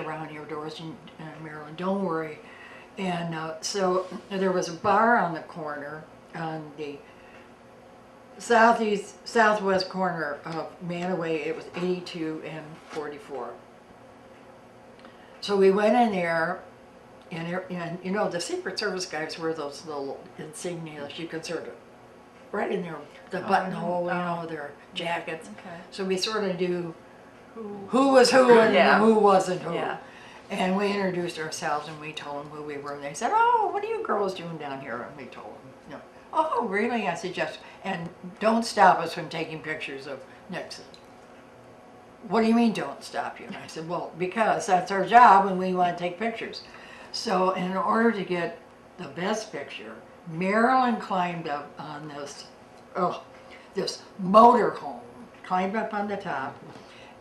around here, Doris and Marilyn, don't worry. And so there was a bar on the corner, on the southwest corner of Manaway. It was 82 and 44. So we went in there, and you know, the Secret Service guys wear those little insignias you can sort of right in the buttonhole, you know, their jackets. Okay. So we sort of knew who was who and who wasn't who. Yeah. And we introduced ourselves and we told them who we were. And they said, oh, what are you girls doing down here? And we told them, you know, oh, really? I said, yes. And don't stop us from taking pictures of Nixon. What do you mean don't stop you? And I said, well, because that's our job and we want to take pictures. So in order to get the best picture, Marilyn climbed up on this motor home, climbed up on the top,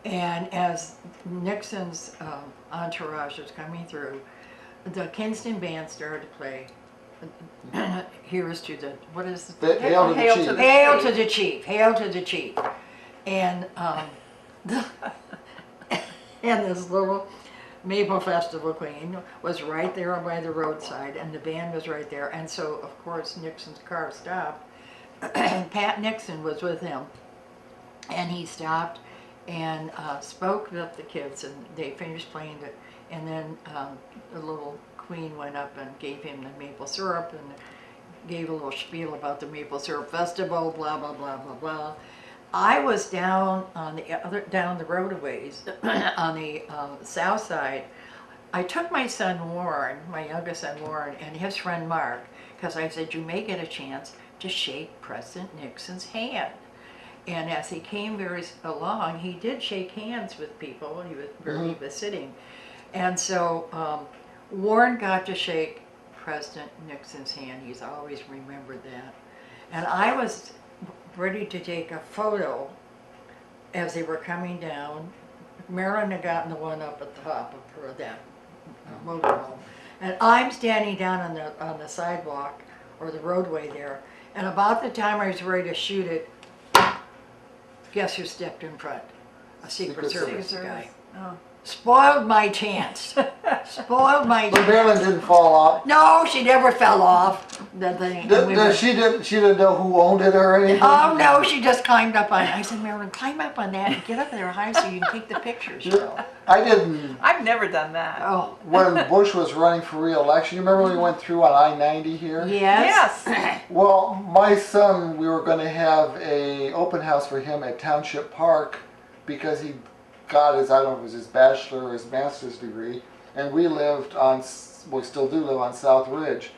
and as Nixon's entourage was coming through, the Kinston band started to play Here's to the, what is it? Hail to the Chief. Hail to the Chief, Hail to the Chief. And, and this little Maple Festival Queen was right there by the roadside, and the band was right there. And so, of course, Nixon's car stopped, and Pat Nixon was with him. And he stopped and spoke with the kids, and they finished playing it. And then the little Queen went up and gave him the maple syrup and gave a little spiel about the Maple Syrup Festival, blah, blah, blah, blah, blah. I was down on the roadways on the south side. I took my son Warren, my youngest son Warren, and his friend Mark, because I said, you may get a chance to shake President Nixon's hand. And as he came along, he did shake hands with people where he was sitting. And so Warren got to shake President Nixon's hand. He's always remembered that. And I was ready to take a photo as they were coming down. Marilyn had gotten the one up at the top of that motorhome. And I'm standing down on the sidewalk or the roadway there. And about the time I was ready to shoot it, guess who stepped in front? A Secret Service guy. Oh. Spoiled my chance. Spoiled my But chance. Marilyn didn't fall off. No, she never fell off the thing. She didn't know who owned it or anything? Oh no, she just climbed up on it. I said, Marilyn, climb up on that and get up there high so you can take the pictures. You know? I didn't. I've never done that. Oh. When Bush was running for re-election, you remember when we went through on I-90 here? Yes. Yes. Well, my son, we were going to have a open house for him at Township Park because he got his, I don't know if it was his bachelor or his master's degree, and we still do live on South Ridge.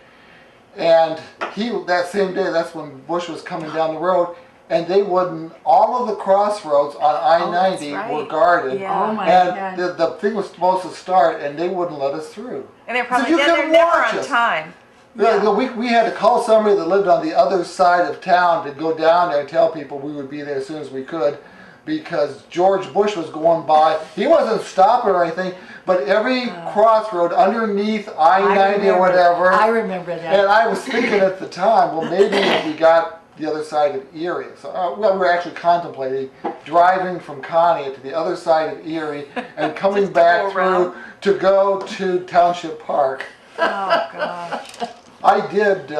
And that same day, that's when Bush was coming down the road, and they wouldn't, all of the crossroads on I-90 right. were guarded. Yeah. Oh my And God. the thing was supposed to start, and they wouldn't let us through. And they're So probably you they're couldn't never watch on us. time. We had to call somebody that lived on the other side of town to go down there and tell people we would be there as soon as we could, because George Bush was going by. He wasn't stopping or anything, but every crossroad underneath I-90 or whatever. I remember that. And I was thinking at the time, well, maybe if we got the other side of Erie. So well, we're actually contemplating driving from Conneaut to the other side of Erie and coming Just to back go through around. to go to Township Park. Oh, gosh. I did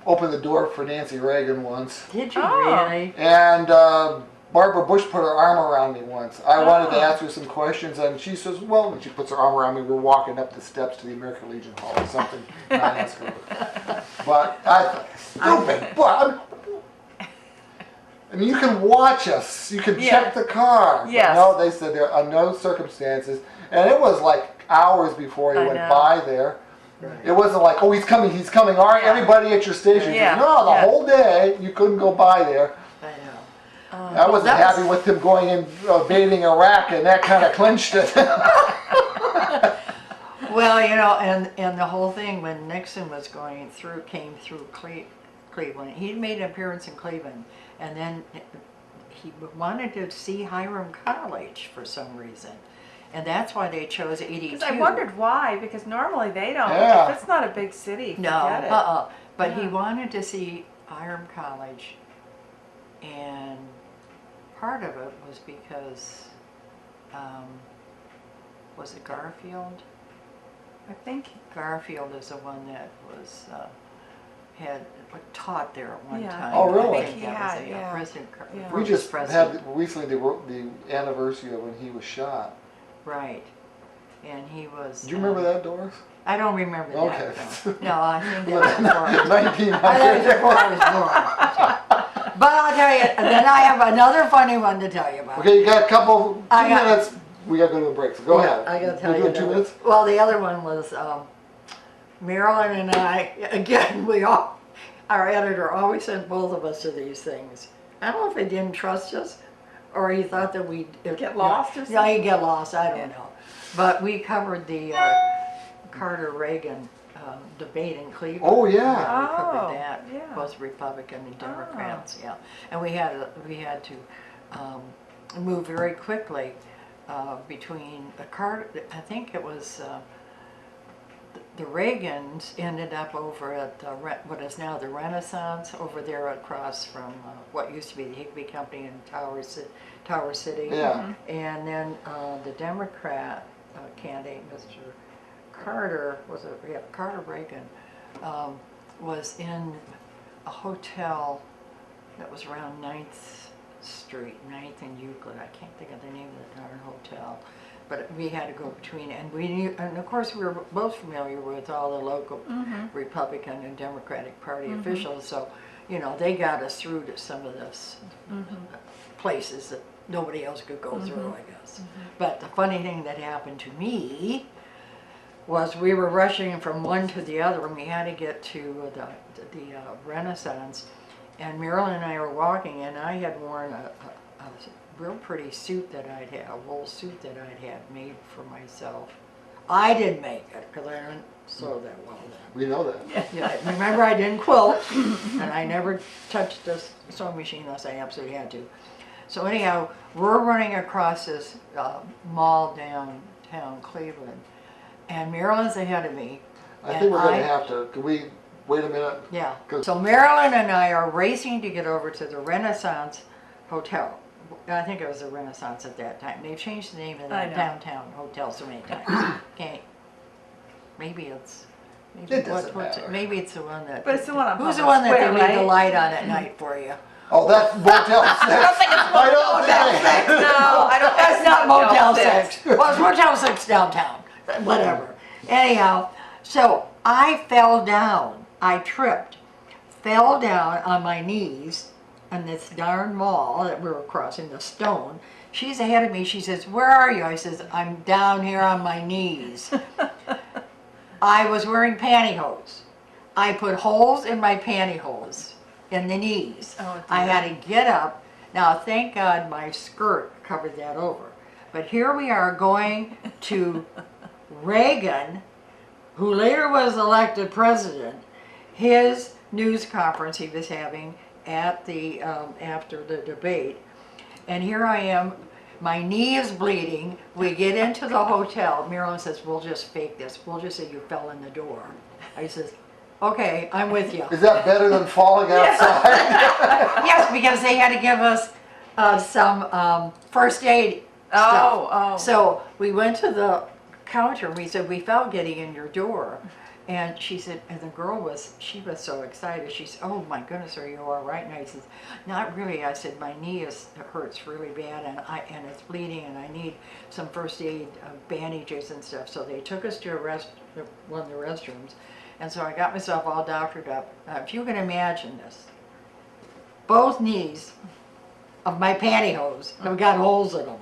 open the door for Nancy Reagan once, Did you Oh. really? and Barbara Bush put her arm around me once. I wanted to Oh. ask her some questions, and she says, well, when she puts her arm around me, we're walking up the steps to the American Legion Hall or something, and I asked her. But I thought, stupid, but I mean, you can watch us, you can Yeah. check the car. But Yes. no, they said there are no circumstances, and it was like hours before he I went know. by there. Right. It wasn't like, oh, he's coming, all right, Yeah. everybody at your station. Yeah. No, the Yeah. whole day, you couldn't go by there. I know. I wasn't that was- happy with him going and invading Iraq, and that kind of clinched it. Well, you know, and the whole thing when Nixon was came through Cleveland. He made an appearance in Cleveland, and then he wanted to see Hiram College for some reason, and that's why they chose 82. Because I wondered why, because normally they don't. Yeah. If it's not a big city, No, forget it. But he Yeah. wanted to see Hiram College, and part of it was because, was it Garfield? I think Garfield is the one that was had taught there at one Yeah. time. Oh, really? I think He that had, was yeah. President. Yeah. We just president. had recently the anniversary of when he was shot. Right, and he was. Do you remember that, Doris? I don't remember that. Okay. No, I think that was before. I think 1900. before I was born. But I'll tell you, then I have another funny one to tell you about. Okay, you got a couple, I 2 got- minutes. We got to go to a break, so go Yeah, ahead. I gotta tell We're you. doing 2 another- minutes? Well, the other one was Marilyn and I. Again, our editor always sent both of us to these things. I don't know if he didn't trust us, or he thought that we'd Get lost or Yeah, something? he'd get lost. I don't Yeah. know. But we covered the Carter-Reagan debate in Cleveland. Oh, yeah. We Oh, covered that, yeah. both Republican and Democrats, yeah. And we had to move very quickly between the Carter, I think it was, the Reagans ended up over at what is now the Renaissance, over there across from what used to be the Higby Company in Tower City. Yeah. And then the Democrat candidate, Mr. Carter, Carter Reagan, was in a hotel that was around 9th Street, 9th and Euclid. I can't think of the name of the darn hotel. But we had to go between, and we knew, and of course we were both familiar with all the local Republican and Democratic Party officials, so, you know, they got us through to some of this places that nobody else could go through, I guess. But the funny thing that happened to me was we were rushing from one to the other, and we had to get to the Renaissance, and Marilyn and I were walking, and I had worn a real pretty suit that I'd had, a wool suit that I'd had made for myself. I didn't make it, because I didn't sew that well then. We know that. Yeah, remember I didn't quilt, and I never touched this sewing machine unless I absolutely had to. So anyhow, we're running across this mall downtown Cleveland, and Marilyn's ahead of me. I and think we're going to have to, can we wait a minute? Yeah, 'Cause- so Marilyn and I are racing to get over to the Renaissance Hotel. I think it was the Renaissance at that time. They've changed the name of I that know. downtown hotel so many times. Okay, maybe it's, It doesn't matter. maybe it's the one that. But it's the one on Who's the Public one that Square, they leave the right? light on at night for you? Oh, that's Motel 6. I don't think it's Motel 6. No, I don't. That's not Motel 6. 6. Well, it's Motel 6 downtown. Whatever. Anyhow, so I fell down. I tripped, fell down on my knees on this darn mall that we were crossing, the stone. She's ahead of me. She says, "Where are you?" I says, "I'm down here on my knees." I was wearing pantyhose. I put holes in my pantyhose in the knees. Oh, I dear. had to get up. Now, thank God my skirt covered that over. But here we are going to Reagan, who later was elected president, his news conference he was having at the after the debate. And here I am, my knee is bleeding. We get into the hotel. Marilyn says, "We'll just fake this. We'll just say you fell in the door." I says, Okay, I'm with you. Is that better than falling outside? Yes, because they had to give us some first aid stuff. Oh. So we went to the counter and we said, we felt getting in your door. And she said, and the girl she was so excited. She said, oh my goodness, are you all right? And I said, not really. I said, my knee hurts really bad and it's bleeding and I need some first aid bandages and stuff. So they took us to one of the restrooms. And so I got myself all doctored up. If you can imagine this, both knees of my pantyhose have got holes in them.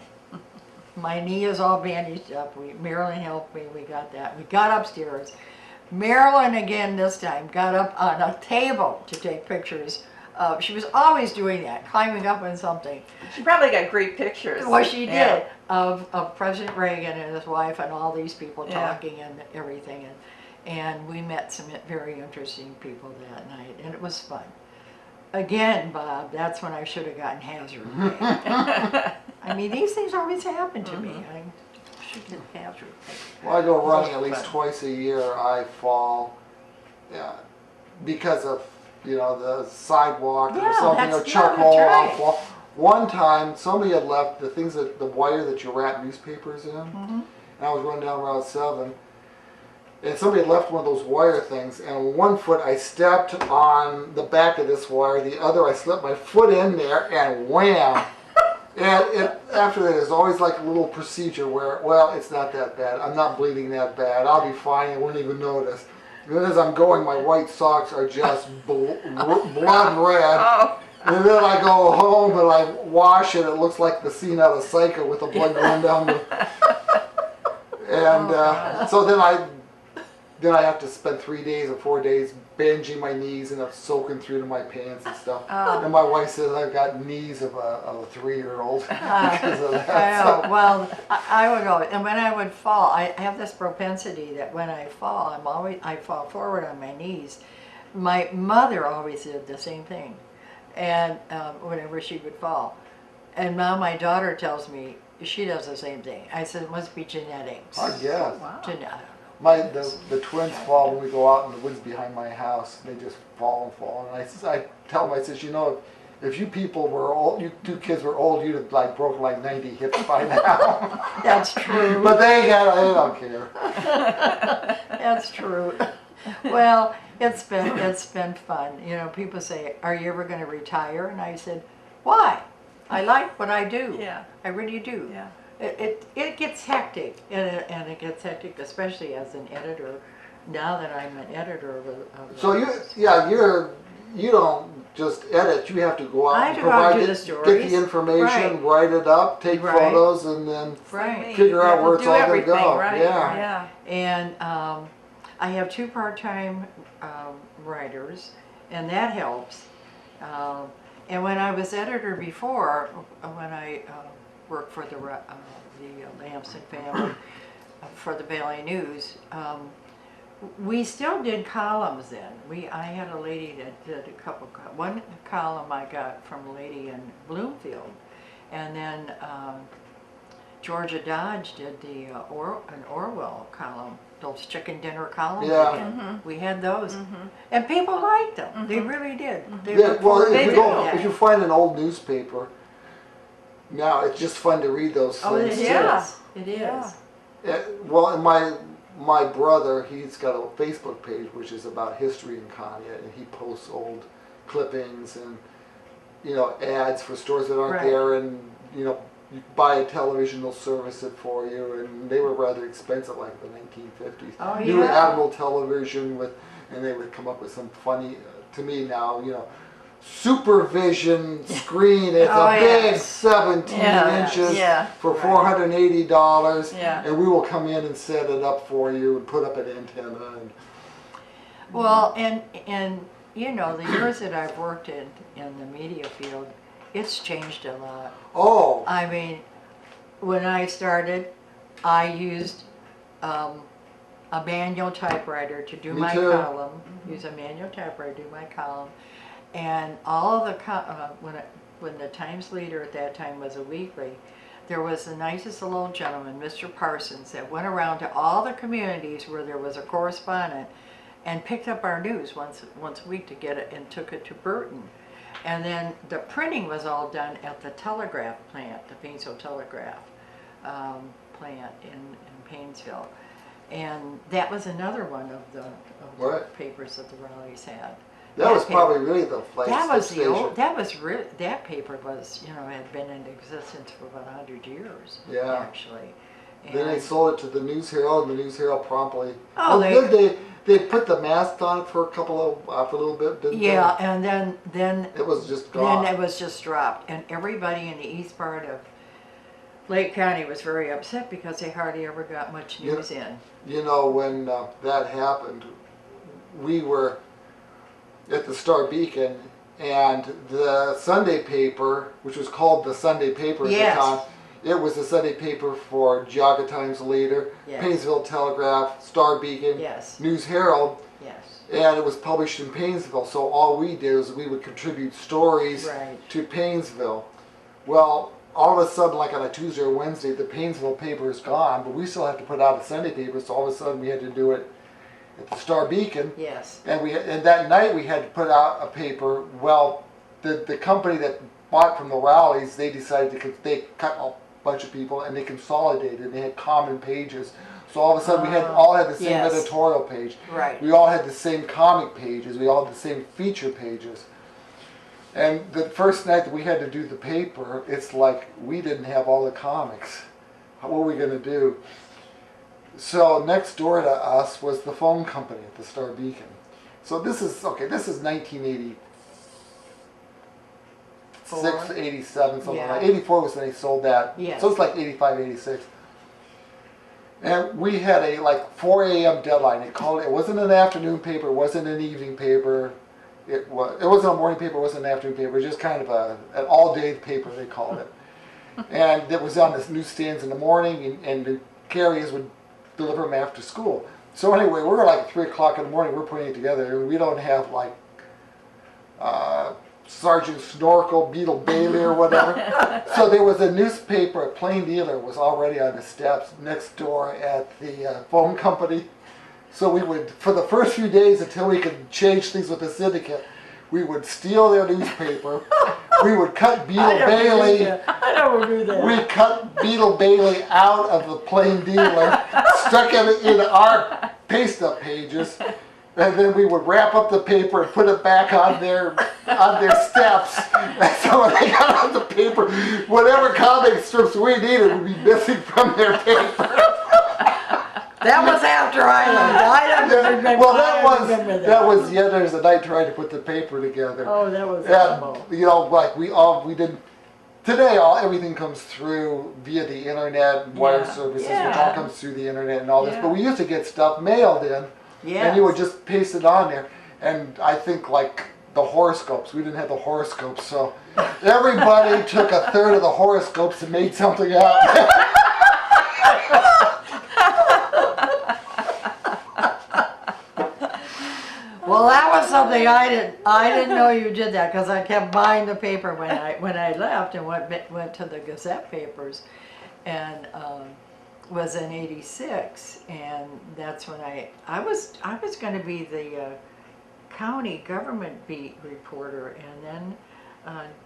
My knee is all bandaged up. Marilyn helped me, we got that. We got upstairs. Marilyn again this time got up on a table to take pictures. She was always doing that, climbing up on something. She probably got great pictures. Well, she did, Yeah. of President Reagan and his wife and all these people Yeah. talking and everything. And we met some very interesting people that night, and it was fun. Again, Bob, that's when I should have gotten hazard pay. I mean, these things always happen to me. I should get hazard pay. Well, I go running at least twice a year. I fall, because of the sidewalk Yeah, or something, or that's charcoal. right. I'll fall. One time, somebody had left the wire that you wrap newspapers in, and I was running down Route 7. And somebody had left one of those wire things, and on one foot I stepped on the back of this wire, the other I slipped my foot in there, and wham! And after that, there's always like a little procedure where, well, it's not that bad. I'm not bleeding that bad. I'll be fine. I won't even notice. And then as I'm going, my white socks are just blood red. Oh. And then I go home and I wash it. It looks like the scene out of Psycho with the blood going down the... And so then I have to spend 3 days or 4 days binging my knees and it's soaking through to my pants and stuff. And my wife says I've got knees of a 3-year-old because of that. I know. Well, I would go, and when I would fall, I have this propensity that when I fall, I fall forward on my knees. My mother always did the same thing, and whenever she would fall. And now my daughter tells me she does the same thing. I said it must be genetics. I guess. Wow. The twins fall when we go out in the woods behind my house. They just fall and fall. And I tell them, I says, if you people were old, you two kids were old, you'd have broken like 90 hips by now. That's true. But they don't care. That's true. Well, it's been fun. People say, "Are you ever going to retire?" And I said, "Why? I like what I do. Yeah. I really do." Yeah. It gets hectic, and it gets hectic, especially as an editor. Now that I'm an editor of So you don't just edit. You have to go out I and have to go out and provide do it, the get stories. the information, Right. write it up, take Right. photos, and then Right. figure out where it's Do all going to everything, go. right, Yeah. Yeah. And I have 2 part-time writers, and that helps. And when I was editor before, when I worked for the Lamson family for the Valley News, we still did columns then. I had a lady that did one column I got from a lady in Bloomfield, and then Georgia Dodge did an Orwell column, those chicken dinner columns Yeah. again. We had those, and people liked them. They really did. They Yeah, were well, for- if you find an old newspaper, now it's just fun to read those Oh, it things is. too. Yeah. It is. Yeah. Well, and my brother, he's got a Facebook page which is about history in Kanye, and he posts old clippings and ads for stores that aren't Right. there, and you buy a television, they'll service it for you, and they were rather expensive, like the 1950s. Oh, New yeah. Admiral television and they would come up with some funny, to me now, supervision screen. It's Oh, a big yes. 17 Yeah, inches yeah. for Right. $480, Yeah. and we will come in and set it up for you and put up an antenna. And Well, and the years that I've worked in the media field, it's changed a lot. oh, I mean, when I started, I used a manual typewriter to do Me my too. column. Use a manual typewriter to do my column, and all of the when the Times Leader at that time was a weekly, there was the nicest little gentleman, Mr. Parsons, that went around to all the communities where there was a correspondent, and picked up our news once a week to get it and took it to Burton. And then the printing was all done at the telegraph plant, the Painesville Telegraph plant in Painesville. And that was another one of the Right. papers that the Rowleys had. That was paper- probably really the that was the station. old, that was real, that paper was, had been in existence for about 100 years, Yeah. actually. Then they And- sold it to the News Herald, and the News Herald promptly. Oh, Well, they put the mask on it for for a little bit, didn't yeah, and then they? It was just gone. Then it was just dropped, and everybody in the east part of Lake County was very upset because they hardly ever got much Yeah. news in. When that happened, we were at the Star Beacon, and the Sunday paper, which was called the Sunday paper at Yes. the time, it was the Sunday paper for Geauga Times Leader, Yes. Painesville Telegraph, Star Beacon, Yes, News Herald, yes, and it was published in Painesville. So all we did was we would contribute stories right. to Painesville. Well, all of a sudden, like on a Tuesday or Wednesday, the Painesville paper is gone, but we still have to put out a Sunday paper. So all of a sudden, we had to do it at the Star Beacon, Yes, and that night we had to put out a paper. Well, the company that bought from the Rowleys, they decided they cut a bunch of people and they consolidated. They had common pages. So all of a sudden, we all had the same yes. editorial page. right. We all had the same comic pages. We all had the same feature pages. And the first night that we had to do the paper, it's like we didn't have all the comics. What were we going to do? So next door to us was the phone company at the Star Beacon. So this is 1986, Four. 87, something Yeah. like 84 was when they sold that. Yes. So it's like 85, 86. And we had a 4 a.m. deadline. It wasn't an afternoon paper, it wasn't an evening paper. It wasn't a morning paper, it wasn't an afternoon paper, it was just kind of an all-day paper, they called it. And it was on the newsstands in the morning, and the carriers would deliver them after school. So anyway, we're like 3 o'clock in the morning, we're putting it together, and we don't have Sergeant Snorkel, Beetle Bailey or whatever. So there was a newspaper, a plain dealer was already on the steps next door at the phone company. So we would, for the first few days until we could change things with the syndicate, we would steal their newspaper. We would cut Beetle Bailey. I never knew that. We cut Beetle Bailey out of the plain dealer, stuck him in our paste-up pages, and then we would wrap up the paper and put it back on their steps. And so when they got on the paper, whatever comic strips we needed would be missing from their paper. That was after Island. I don't remember. Well, I remember that was the other the night trying to put the paper together. Oh, that was horrible. And we didn't. Today, everything comes through via the internet, wire Yeah. services, which Yeah. all comes through the internet and all this. Yeah. But we used to get stuff mailed in, and you would just paste it on there. And I think the horoscopes, we didn't have the horoscopes, so everybody took a third of the horoscopes and made something up. Well, that was something I didn't know you did that because I kept buying the paper when I left and went to the Gazette papers, and was in '86, and that's when I was going to be the county government beat reporter, and then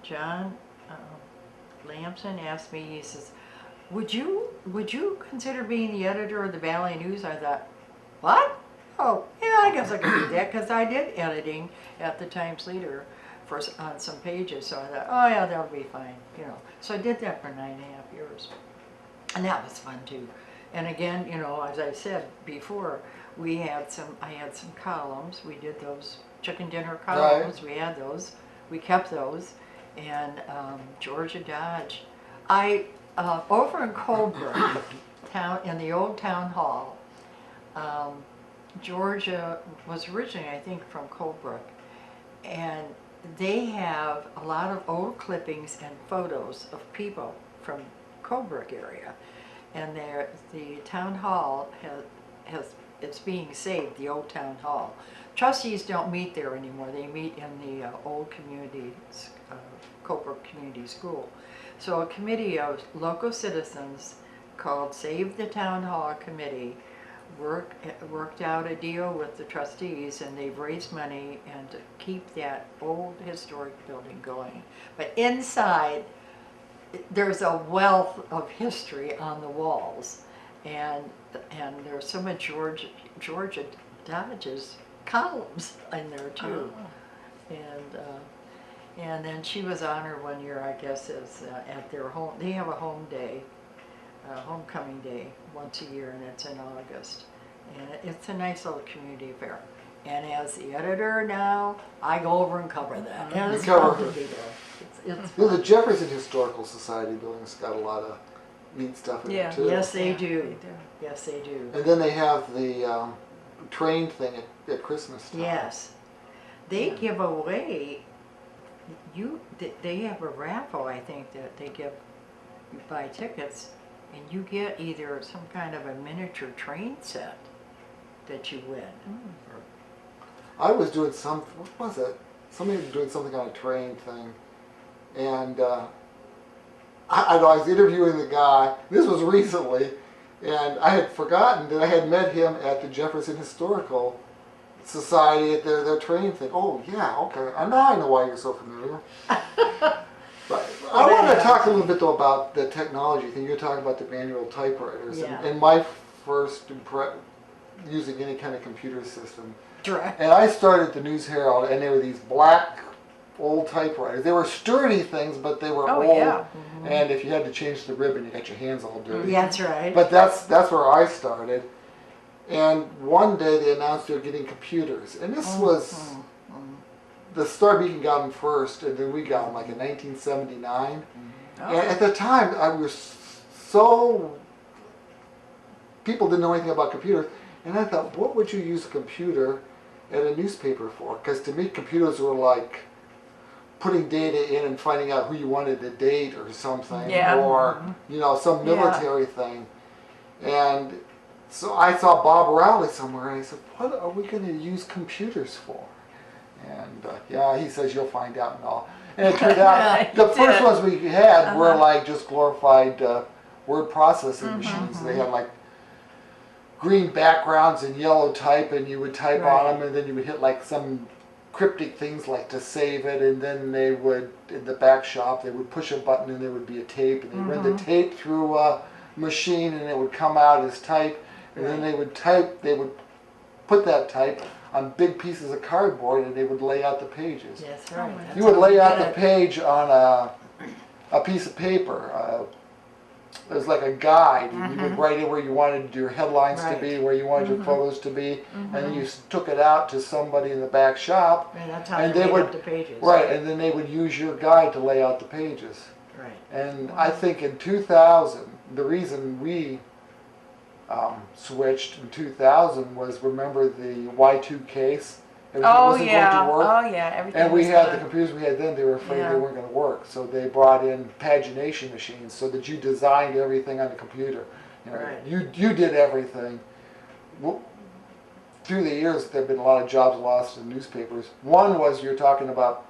John Lamson asked me. He says, "Would you consider being the editor of the Valley News?" I thought, "What? Oh, yeah, I guess I could do that," because I did editing at the Times Leader on some pages. So I thought, oh yeah, that'll be fine, So I did that for 9.5 years, and that was fun too. And again, as I said before, I had some columns. We did those chicken dinner columns. Right. We had those. We kept those, and Georgia Dodge. Over in Colebrook, in the old town hall. Georgia was originally, I think, from Colebrook, and they have a lot of old clippings and photos of people from Colebrook area, and the town hall it's being saved, the old town hall. Trustees don't meet there anymore. They meet in the old community, Colebrook Community School. So a committee of local citizens called Save the Town Hall Committee worked out a deal with the trustees, and they've raised money and to keep that old historic building going. But inside, there's a wealth of history on the walls, and there's some of Georgia Dodge's columns in there too. And then she was honored one year, I guess, as at their home. They have a home day, homecoming day once a year, and it's in August. And it's a nice little community affair. And as the editor now, I go over and cover that. And it's fun to be there. It's You know, the Jefferson Historical Society building's got a lot of neat stuff in it too. Yes, they Yeah, do. they do. Yes, they do. And then they have the train thing at Christmas time. Yes. They give away, they have a raffle, I think, that they give, you buy tickets, and you get either some kind of a miniature train set that you win. I was doing what was it? Somebody was doing something on a train thing. And I was interviewing the guy, this was recently, and I had forgotten that I had met him at the Jefferson Historical Society at their train thing. Oh, yeah, okay. Now I know why you're so familiar. But I want to talk a little bit, though, about the technology thing. You're talking about the manual typewriters. Yeah. And my first using any kind of computer system. Direct. And I started the News Herald, and they were these black old typewriters. They were sturdy things, but they were old. Yeah. And if you had to change the ribbon, you got your hands all dirty. Yeah, that's right. But that's where I started. And one day they announced they were getting computers, and this was the Star Beacon got them first, and then we got them like in 1979. And at the time, I was so people didn't know anything about computers, and I thought, what would you use a computer at a newspaper for? Because to me, computers were like putting data in and finding out who you wanted to date or something, or some military thing. And so I saw Bob Rowley somewhere, and I said, what are we going to use computers for? And he says, you'll find out and all. And it turned out, the first ones we had were like just glorified word processing machines. They had like green backgrounds and yellow type, and you would type on them, and then you would hit like some cryptic things like to save it, and then they would, in the back shop, they would push a button and there would be a tape, and they run the tape through a machine and it would come out as type, and then they would put that type on big pieces of cardboard, and they would lay out the pages. That's right. You would lay out the page on a piece of paper. It was like a guide, and you would write in where you wanted your headlines to be, where you wanted your photos to be, and then you took it out to somebody in the back shop. And that's how they made up the pages. Right, and then they would use your guide to lay out the pages. Right. And I think in 2000, the reason we switched in 2000 was, remember the Y2 case? Everything wasn't going to work. Everything And we was had done. the computers we had then, they were afraid they weren't going to work. So they brought in pagination machines so that you designed everything on the computer. You did everything. Through the years, there have been a lot of jobs lost in newspapers. One was, you're talking about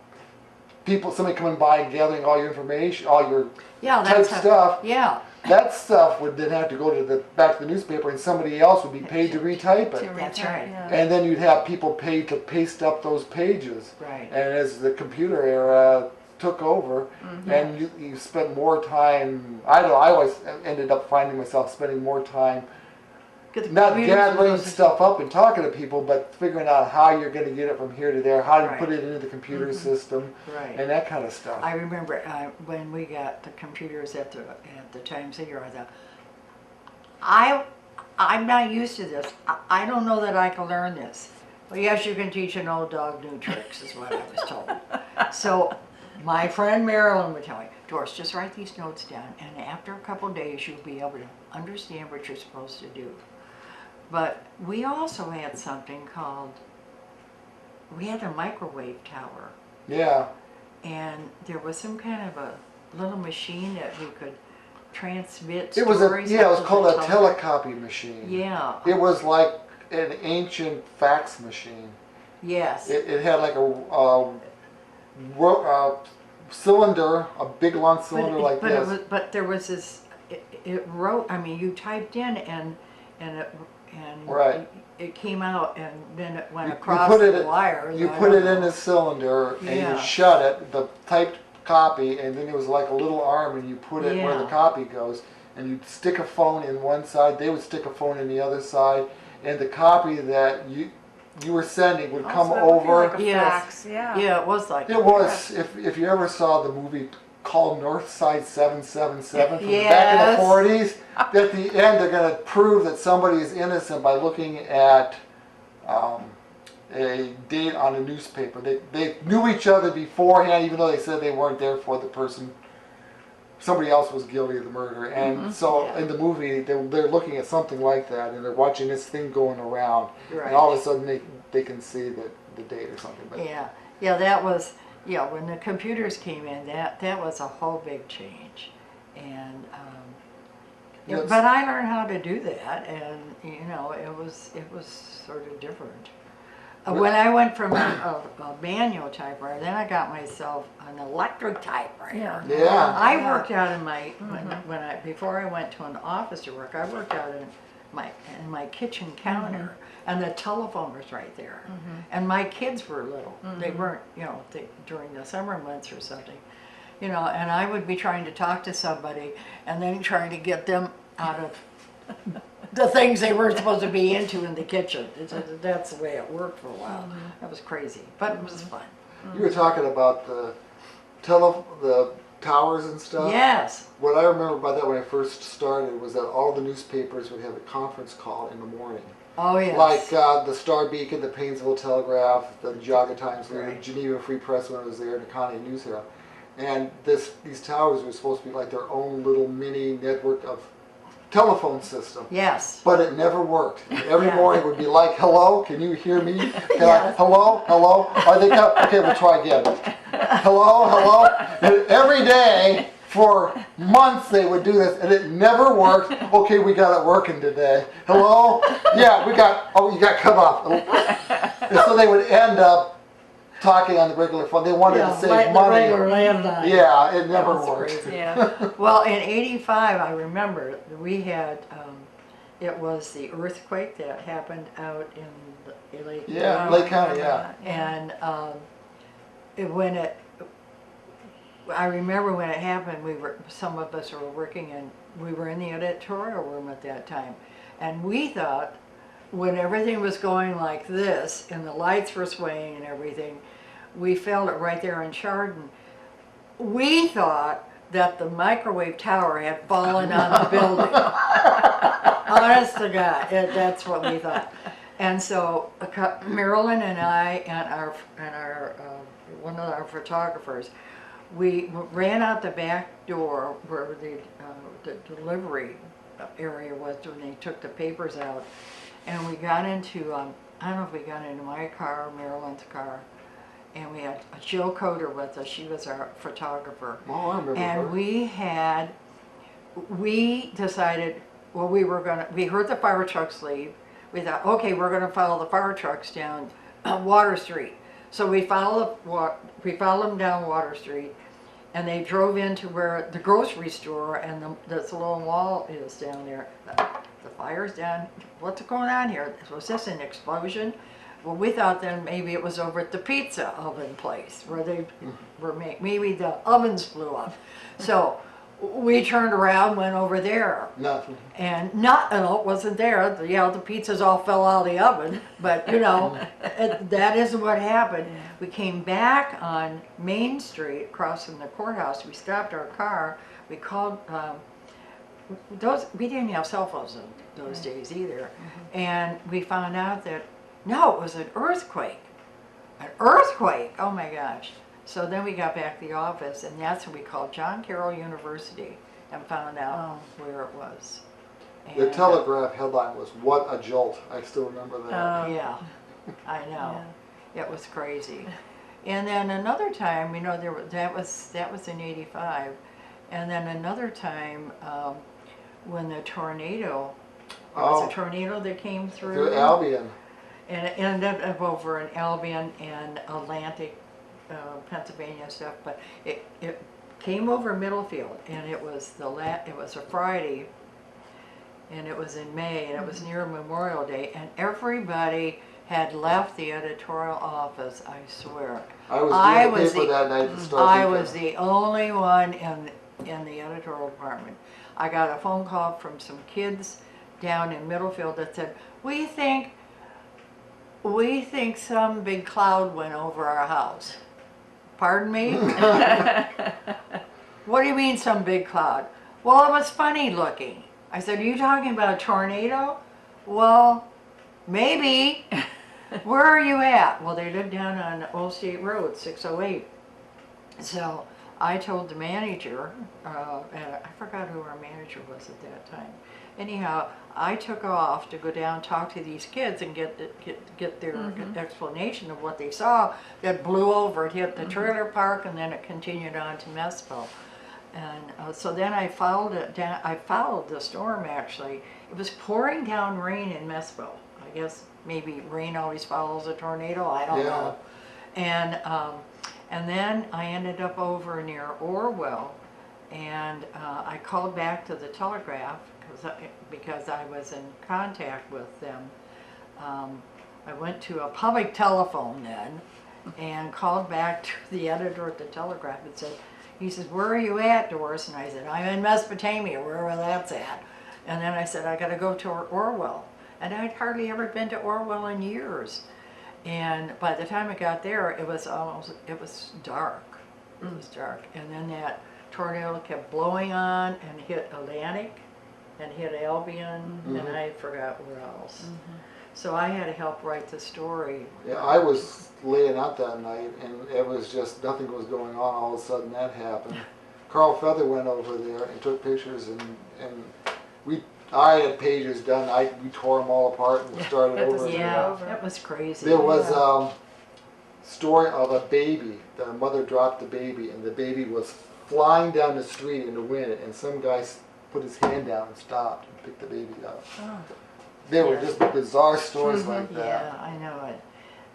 somebody coming by and gathering all your information, all your type stuff. Yeah. That stuff would then have to go to back to the newspaper, and somebody else would be paid to retype it. That's right. And then you'd have people paid to paste up those pages. Right. And as the computer era took over, and you spent more time, I always ended up finding myself spending more time not gathering stuff up and talking to people, but figuring out how you're going to get it from here to there, how to put it into the computer system, and that kind of stuff. I remember when we got the computers at the Times Era, I'm not used to this. I don't know that I can learn this. Well, yes, you can teach an old dog new tricks, is what I was told. So my friend Marilyn would tell me, Doris, just write these notes down, and after a couple days, you'll be able to understand what you're supposed to do. But we also had something called, we had a microwave tower. Yeah. And there was some kind of a little machine that we could transmit It was stories. it was called a telecopy machine. Yeah. It was like an ancient fax machine. Yes. It had like a cylinder, a big long cylinder like this. But there was this, it wrote, I mean, you typed in and and Right. it came out, and then it went You across put it the in- wire. You I put don't it in know. a cylinder and Yeah. you shut it, the typed copy, and then there was like a little arm and you put it where the Yeah. copy goes, and you'd stick a phone in one side, they would stick a phone in the other side, and the copy that you were sending would come Also, that would be over. like a Yes. fax, yeah. Yeah, it was like It was, if you ever saw the movie called Northside 777 from back in Yes. the 40s, at the end they're going to prove that somebody is innocent by looking at a date on a newspaper. They knew each other beforehand, even though they said they weren't there for the person. Somebody else was guilty of the murder. And so Yeah. in the movie, they're looking at something like that, and they're watching this thing going around. Right. And all of a sudden they can see the date or something. But Yeah, that was, when the computers came in, that was a whole big change. And, Yes. but I learned how to do that, and, it was sort of different. When I went from a manual typewriter, then I got myself an electric typewriter. Yeah. I worked out in my, before I went to an office to work, I worked out in my kitchen counter, and the telephone was right there. And my kids were little. They weren't, during the summer months or something. And I would be trying to talk to somebody and then trying to get them out of the things they were supposed to be into in the kitchen. That's the way it worked for a while. That was crazy, but it was fun. You were talking about the towers and stuff. Yes. What I remember about that when I first started was that all the newspapers would have a conference call in the morning. Oh, yes. Like the Star Beacon, the Painesville Telegraph, the Geauga Times, the Right. Geneva Free Press when it was there, the Connie News Herald. And these towers were supposed to be like their own little mini network of telephone system. Yes. But it never worked. Every Yeah. morning it would be like, hello, can you hear me? Yes. Hello, hello. Are they okay, we'll try again. Hello, hello. And every day for months they would do this and it never worked. Okay, we got it working today. Hello? Yeah, you got cut off. And so they would end up talking on the regular phone. They wanted to save like money. the regular landline. Yeah, it That never was worked. crazy. Yeah. Well, in '85, I remember we had, it was the earthquake that happened out in Lake Yeah, County. Lake County, yeah. And I remember when it happened, some of us were working we were in the editorial room at that time. And we thought, when everything was going like this and the lights were swaying and everything, we felt it right there in Chardon. We thought that the microwave tower had fallen on the building. Honest to God, that's what we thought. And so Marilyn and I and our one of our photographers, we ran out the back door where the delivery area was when they took the papers out, and we got into I don't know if we got into my car or Marilyn's car, and we had Jill Coder with us. She was our photographer. Oh, I remember her. And we decided, well, we heard the fire trucks leave. We thought, okay, we're gonna follow the fire trucks down Water Street. So we followed them down Water Street, and they drove into where the grocery store and this little wall is down there. The fire's down. What's going on here? Was this an explosion? Well, we thought then maybe it was over at the pizza oven place where they were maybe the ovens blew up. So we turned around, went over there, Nothing. and it wasn't there. The pizzas all fell out of the oven, but that isn't what happened. We came back on Main Street across from the courthouse. We stopped our car. We called. We didn't have cell phones in those days either, and we found out that no, it was an earthquake. An earthquake! Oh my gosh! So then we got back to the office, and that's when we called John Carroll University and found out where it was. The And, Telegraph headline was "What a Jolt." I still remember that. yeah, I know. It was crazy. And then another time, that was in '85, and then another time when the tornado. There was a tornado that came through. Albion. And it ended up over in Albion and Atlantic, Pennsylvania and stuff. But it came over Middlefield, and it was a Friday, and it was in May, and it was near Memorial Day, and everybody had left the editorial office, I swear. I was doing the paper that night at the Star I Beacon. was the only one in the editorial department. I got a phone call from some kids down in Middlefield that said, we think some big cloud went over our house. Pardon me? What do you mean some big cloud? Well, it was funny looking. I said, are you talking about a tornado? Well, maybe. Where are you at? Well, they live down on Old State Road, 608. So I told the manager, and I forgot who our manager was at that time. Anyhow, I took off to go down and talk to these kids and get their explanation of what they saw that blew over. It hit the trailer park, and then it continued on to Mespel. And so then I followed it down. I followed the storm, actually. It was pouring down rain in Mespel. I guess maybe rain always follows a tornado. I don't know. And then I ended up over near Orwell, and I called back to the Telegraph because I was in contact with them. I went to a public telephone then and called back to the editor at the Telegraph and said, he says, where are you at, Doris? And I said, I'm in Mesopotamia, wherever that's at. And then I said, I got to go to Orwell. And I'd hardly ever been to Orwell in years. And by the time I got there, it was dark. It was dark. And then that tornado kept blowing on and hit Atlantic and hit Albion, and I forgot where else. So I had to help write the story. Yeah, I was laying out that night, and it was just, nothing was going on. All of a sudden that happened. Carl Feather went over there and took pictures, and I had pages done. We tore them all apart and started over. Yeah, that was crazy. There was a story of a baby. The mother dropped the baby, and the baby was flying down the street in the wind, and some guy put his hand down and stopped and picked the baby up. Oh. There were just bizarre stories like that. Yeah, I know it.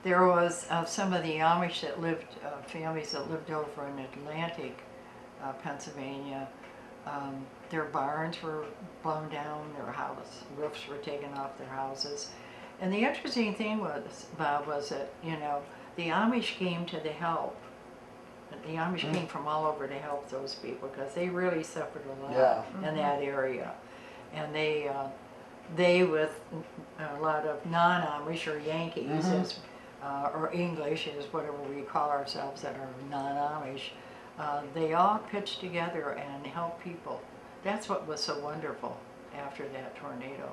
There was some of the Amish that lived, families that lived over in Atlantic, Pennsylvania. Their barns were blown down, their roofs were taken off their houses. And the interesting thing was, Bob, was that, the Amish came to the help. The Amish came from all over to help those people because they really suffered a lot in that area. And they with a lot of non-Amish or Yankees, or English is whatever we call ourselves that are non-Amish, they all pitched together and helped people. That's what was so wonderful after that tornado.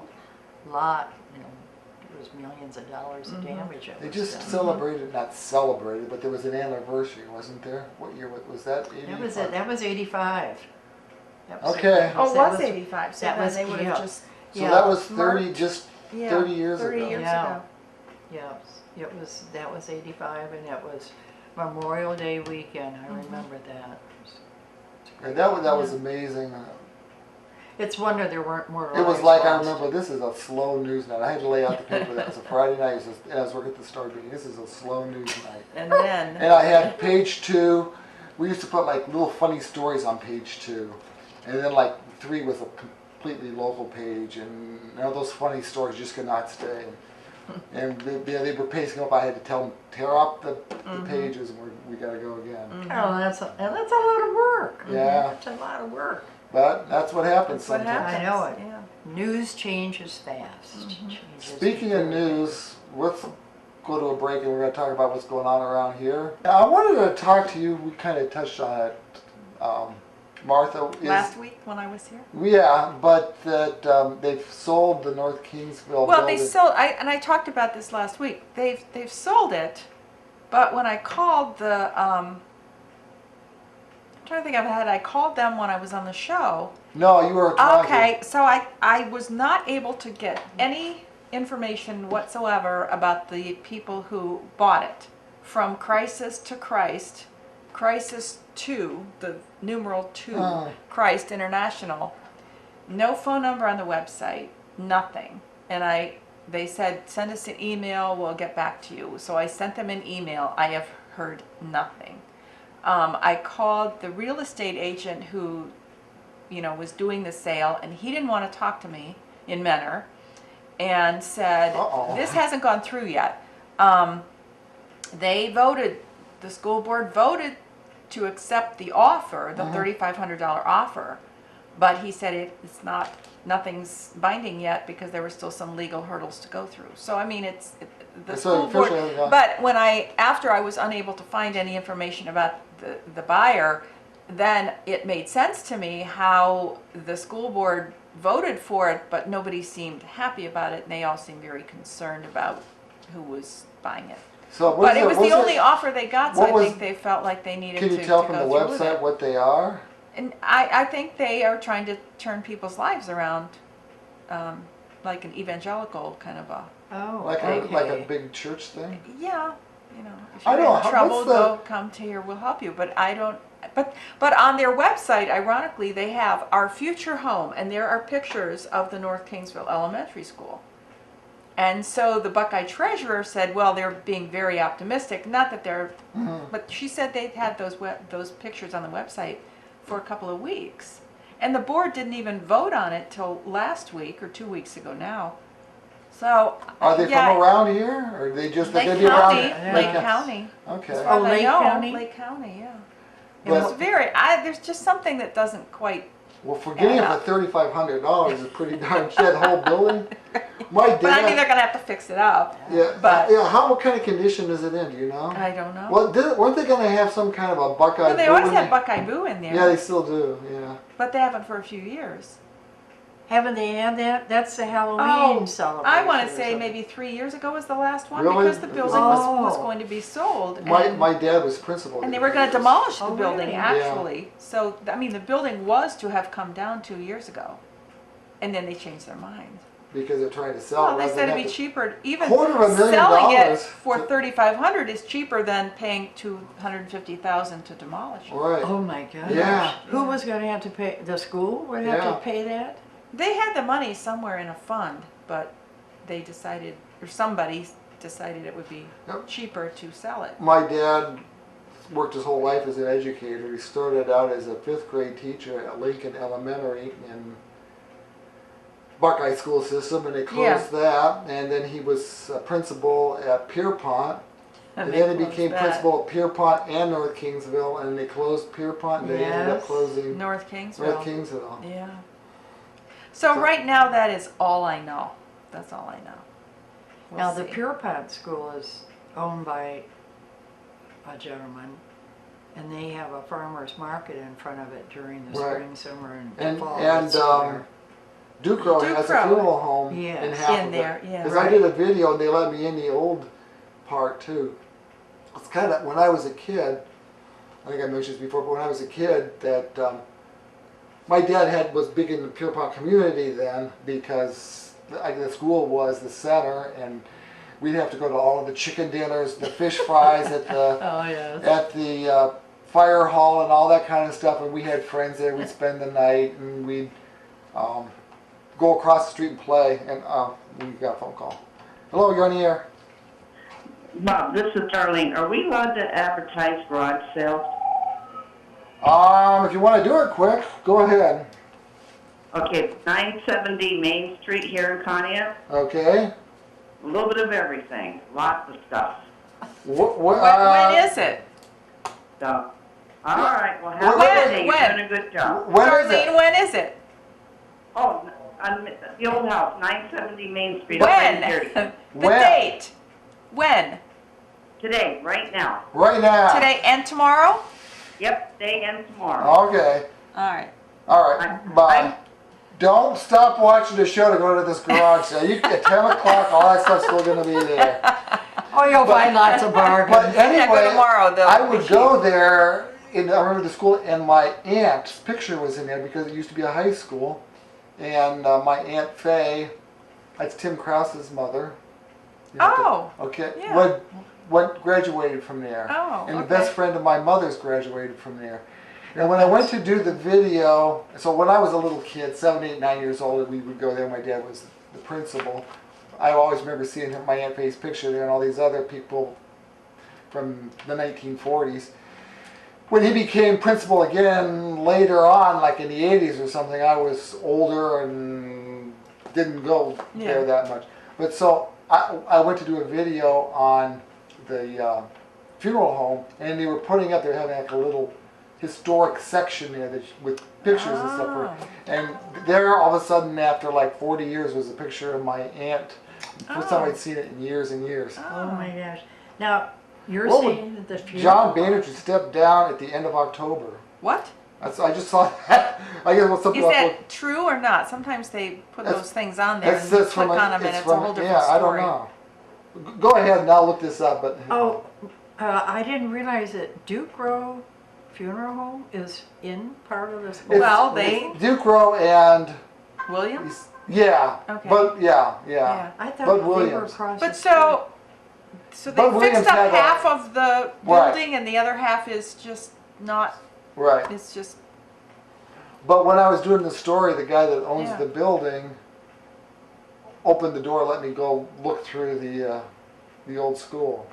It was millions of dollars of damage. They just celebrated, not celebrated, but there was an anniversary, wasn't there? What year was that? 85? That was 85. Okay. Oh, it was 85. So that then was, they would have just. So that was 30 years 30 years 30 ago. years ago. Yeah, that was 85, and it was Memorial Day weekend. I remember that. And that was amazing. It's wonder there weren't more. It was like, I remember, this is a slow news night. I had to lay out the paper. That was a Friday night, and I was working at the Star Beacon. This is a slow news night. And then. And I had page 2. We used to put like little funny stories on page 2, and then like 3 was a completely local page, and those funny stories just could not stay. And they were pacing up. I had to tell them, tear up the pages, and we got to go again. Oh, that's a lot of work. Yeah. That's a lot of work. But that's what happens sometimes. I know it. Yeah. News changes fast. Speaking of news, let's go to a break, and we're going to talk about what's going on around here. I wanted to talk to you. We kind of touched on it. Martha, Last week when I was here. Yeah, but that they've sold the North Kingsville Well, building. they sold. I talked about this last week. They've sold it, but when I called the I'm trying to think I called them when I was on the show. No, you were talking. Okay, so I was not able to get any information whatsoever about the people who bought it. From Crisis to Christ, Crisis 2, the numeral 2, Christ International. No phone number on the website, nothing. And they said, send us an email, we'll get back to you. So I sent them an email. I have heard nothing. I called the real estate agent who, was doing the sale, and he didn't want to talk to me. in Menor, and said, Uh-oh. this hasn't gone through yet. The school board voted to accept the offer, the $3,500 offer, but he said nothing's binding yet because there were still some legal hurdles to go through. So I mean, the school board. But after I was unable to find any information about the buyer, then it made sense to me how the school board voted for it, but nobody seemed happy about it, and they all seemed very concerned about who was buying it. But it was the only offer they got, so I think they felt like they needed to go through with it. Can you tell from the website what they are? And I think they are trying to turn people's lives around, like an evangelical kind of a. Oh, like okay. a big church thing. Yeah, if you're in trouble, come to here. We'll help you. But I don't. But on their website, ironically, they have our future home, and there are pictures of the North Kingsville Elementary School. And so the Buckeye treasurer said, well, they're being very optimistic. Not that they're, but she said they'd had those pictures on the website for a couple of weeks. And the board didn't even vote on it till last week or 2 weeks ago now. So are they from around here, or are they just Lake County? Lake County. Okay. As far as I Lake know, County? Lake County, yeah. It was there's just something that doesn't quite. Well, for getting it for $3,500 is pretty darn shit. The whole building. My dad. But I mean, they're gonna have to fix it up. Yeah. But what kind of condition is it in? Do you know? I don't know. Well, weren't they gonna have some kind of a Buckeye? Well, they always have Buckeye Boo in there. Yeah, they still do. Yeah. But they haven't for a few years. Haven't they had that? That's the Halloween celebration. I want to or say something. maybe 3 years ago was the last one Really? because the building was going to be sold. My dad was principal. And they were going to demolish the building, really? actually. So, I mean, the building was to have come down 2 years ago. And then they changed their mind. Because they're trying to sell it. Well, they said it'd be cheaper. Even $250,000 selling it for $3,500 is cheaper than paying $250,000 to demolish it. Right. Oh my gosh. Yeah. Who was going to have to pay? The school would have to pay that? They had the money somewhere in a fund, but they decided, or somebody decided it would be cheaper to sell it. My dad worked his whole life as an educator. He started out as a 5th grade teacher at Lincoln Elementary in Buckeye school system, and they closed that. And then he was a principal at Pierpont. And then he became principal at Pierpont and North Kingsville, and they closed Pierpont, and they ended up closing North Kingsville. North Kingsville. Yeah. So right now, that is all I know. That's all I know. Now, the Pierpont School is owned by a gentleman, and they have a farmer's market in front of it during the spring, summer, and fall. And Ducro has a funeral home in half of there, it. yeah. Because I did a video, and they let me in the old part too. It's kind of, when I was a kid, I think I mentioned this before, but when I was a kid, that my dad was big in the Pierpont community then, because the school was the center, and we'd have to go to all of the chicken dinners, the fish fries at the at the fire hall and all that kind of stuff, and we had friends there. We'd spend the night, and we'd go across the street and play. And we got a phone call. Hello, you're on the air. Bob, this is Darlene. Are we allowed to advertise garage sales? If you want to do it quick, go ahead. Okay, 970 Main Street here in Conneaut. Okay. A little bit of everything. Lots of stuff. When is it? So, all right. Well, have a good day. You're doing a good job. Darlene, when is it? Oh, on the old house, 970 Main Street. When? The date. When? Today, right now. Right now. Today and tomorrow? Yep, today and tomorrow. Okay. All right. All right. Bye. Don't stop watching the show to go to this garage sale. You at 10 o'clock, all that stuff's still going to be there. Oh, you'll find lots of bargains. But anyway, go tomorrow, though. I would go there. I remember the school, and my aunt's picture was in there because it used to be a high school. And my Aunt Faye, that's Tim Krause's mother. Okay. Yeah. What graduated from there. Oh, and the best friend of my mother's graduated from there. And when I went to do the video, so when I was a little kid, 7, 8, 9 years old, we would go there. My dad was the principal. I always remember seeing my Aunt Faye's picture there and all these other people from the 1940s. When he became principal again later on, like in the 80s or something, I was older and didn't go there Yeah. that much. But so I went to do a video on the funeral home, and they were putting up, they're having like a little historic section there with pictures and stuff. Oh. And there, all of a sudden, after like 40 years, was a picture of my aunt. First time Oh. I'd seen it in years and years. Oh my gosh. Now, you're What saying that the funeral. John Boehner stepped down at the end of October. What? I just saw that. I guess what's something Is about that true or not? Sometimes they put That's- those things on there and you that's click from on them and it's a whole different yeah, I don't story. know. Go ahead and I'll look this up. But Oh, I didn't realize that Duke Row Funeral Home is in part of this. It's- Well, they, Duke Row and Williams? yeah, Okay. but yeah. Yeah. I thought Bud they were Williams. across But the street. so they Bud Williams fixed up had a- half of the Right. building and the other half is just not, Right. it's just, But when I was doing the story, the guy that owns Yeah. the building opened the door, let me go look through the old school,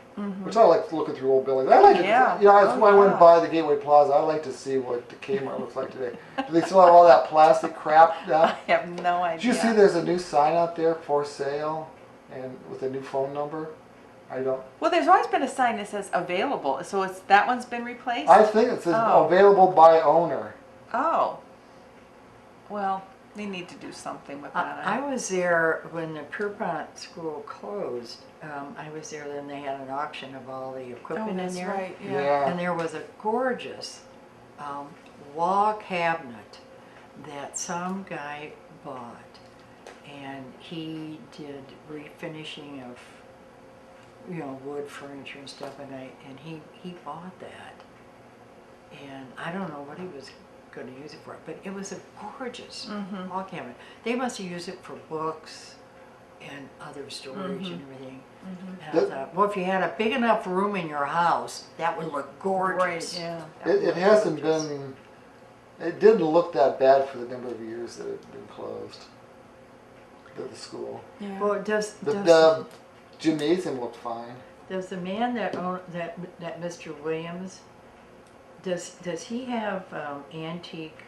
which I like looking through old buildings. I like Yeah. to, you know, Oh, I went yeah. by the Gateway Plaza. I like to see what the Kmart looks like today. Do they still have all that plastic crap I now? have no idea. Did you see there's a new sign out there for sale and with a new phone number? I don't. Well, there's always been a sign that says available, so it's, that one's been replaced? I think it says Oh. available by owner. Oh. Well, they need to do something with that. I was there when the Pierpont School closed. I was there, then they had an auction of all the Oh, equipment in that's there. right, yeah. Yeah. And there was a gorgeous wall cabinet that some guy bought. And he did refinishing of, you know, wood furniture and stuff. And he bought that. And I don't know what he was going to use it for, but it was a gorgeous wall cabinet. They must have used it for books and other storage and everything. And I thought, well, if you had a big enough room in your house, that would look gorgeous. Right, yeah. It hasn't been. It didn't look that bad for the number of years that it had been closed. The school. Yeah. Well, The gymnasium looked fine. does the man that owned that Mr. Williams, does he have antique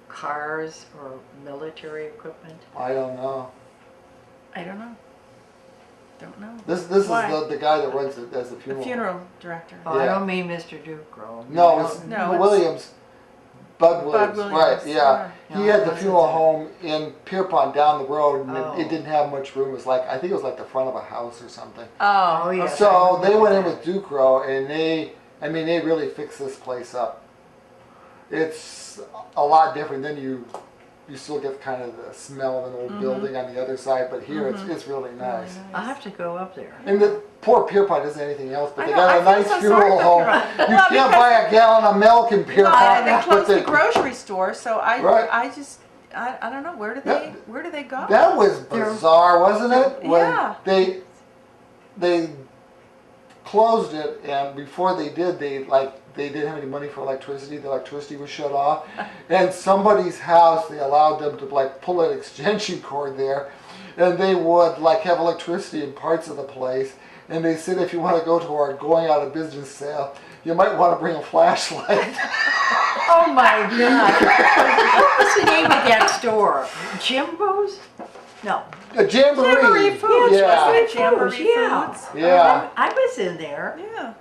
cars or military equipment? I don't know. I don't know. Don't know. This is Why? the guy that runs it as a The funeral. funeral director. Oh, I Yeah. don't mean Mr. Ducrow. No, it's No, it's- Williams. Bud Williams. Williams, Right, yeah. yeah. He No, had it the wasn't funeral there. home in Pierpont down the road, and Oh. it didn't have much room. It was like, I think it was like the front of a house or something. Oh, Oh, yeah. Yes, I So they remember went in that. with Ducrow, and they really fixed this place up. It's a lot different. Then you still get kind of the smell of an old building on the other side, but here it's really nice. I'll have to go up there. And the poor Pierpont isn't anything else, but I they know, got a I feel nice so sorry funeral for home. Pierpont. You Well, can't because- buy a gallon of milk in Pierpont. and they but closed the grocery store, so Right. I just, I don't know, where do they go? That was bizarre, wasn't it? When Yeah. they closed it, and before they did, they didn't have any money for electricity. The electricity was shut off, and somebody's house, they allowed them to pull an extension cord there, and they would have electricity in parts of the place. And they said, if you want to go to our going out of business sale, you might want to bring a flashlight. Oh my God! What was the name of that store? Jimbo's? No. A jamboree. Jamboree Foods, Yeah. wasn't it? Jamboree Yeah. Foods. Yeah. I was in there, Yeah.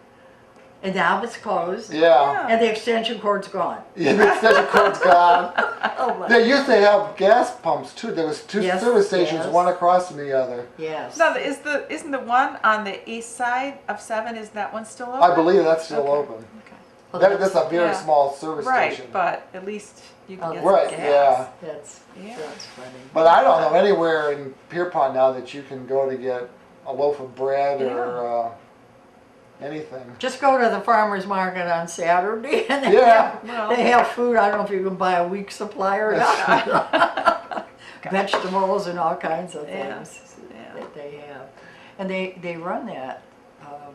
and now it's closed, Yeah. and the extension cord's gone. Yeah, the extension cord's gone. Oh my. They used to have gas pumps too. There was two Yes, service stations, yes. one across from the other. Yes. No, isn't the one on the east side of 7, is that one still open? I believe that's still Okay. open. Okay. Well, That's a very yeah. small service Right, station. but at least you can Oh, get right, some yeah. gas. That's funny. But I don't know anywhere in Pierpont now that you can go to get a loaf of bread or anything. Just go to the farmer's market on Saturday, and they, Yeah. they have food. I don't know if you can buy a week's supply or not. Vegetables and all kinds of Yeah. things Yeah. that they have. And they run that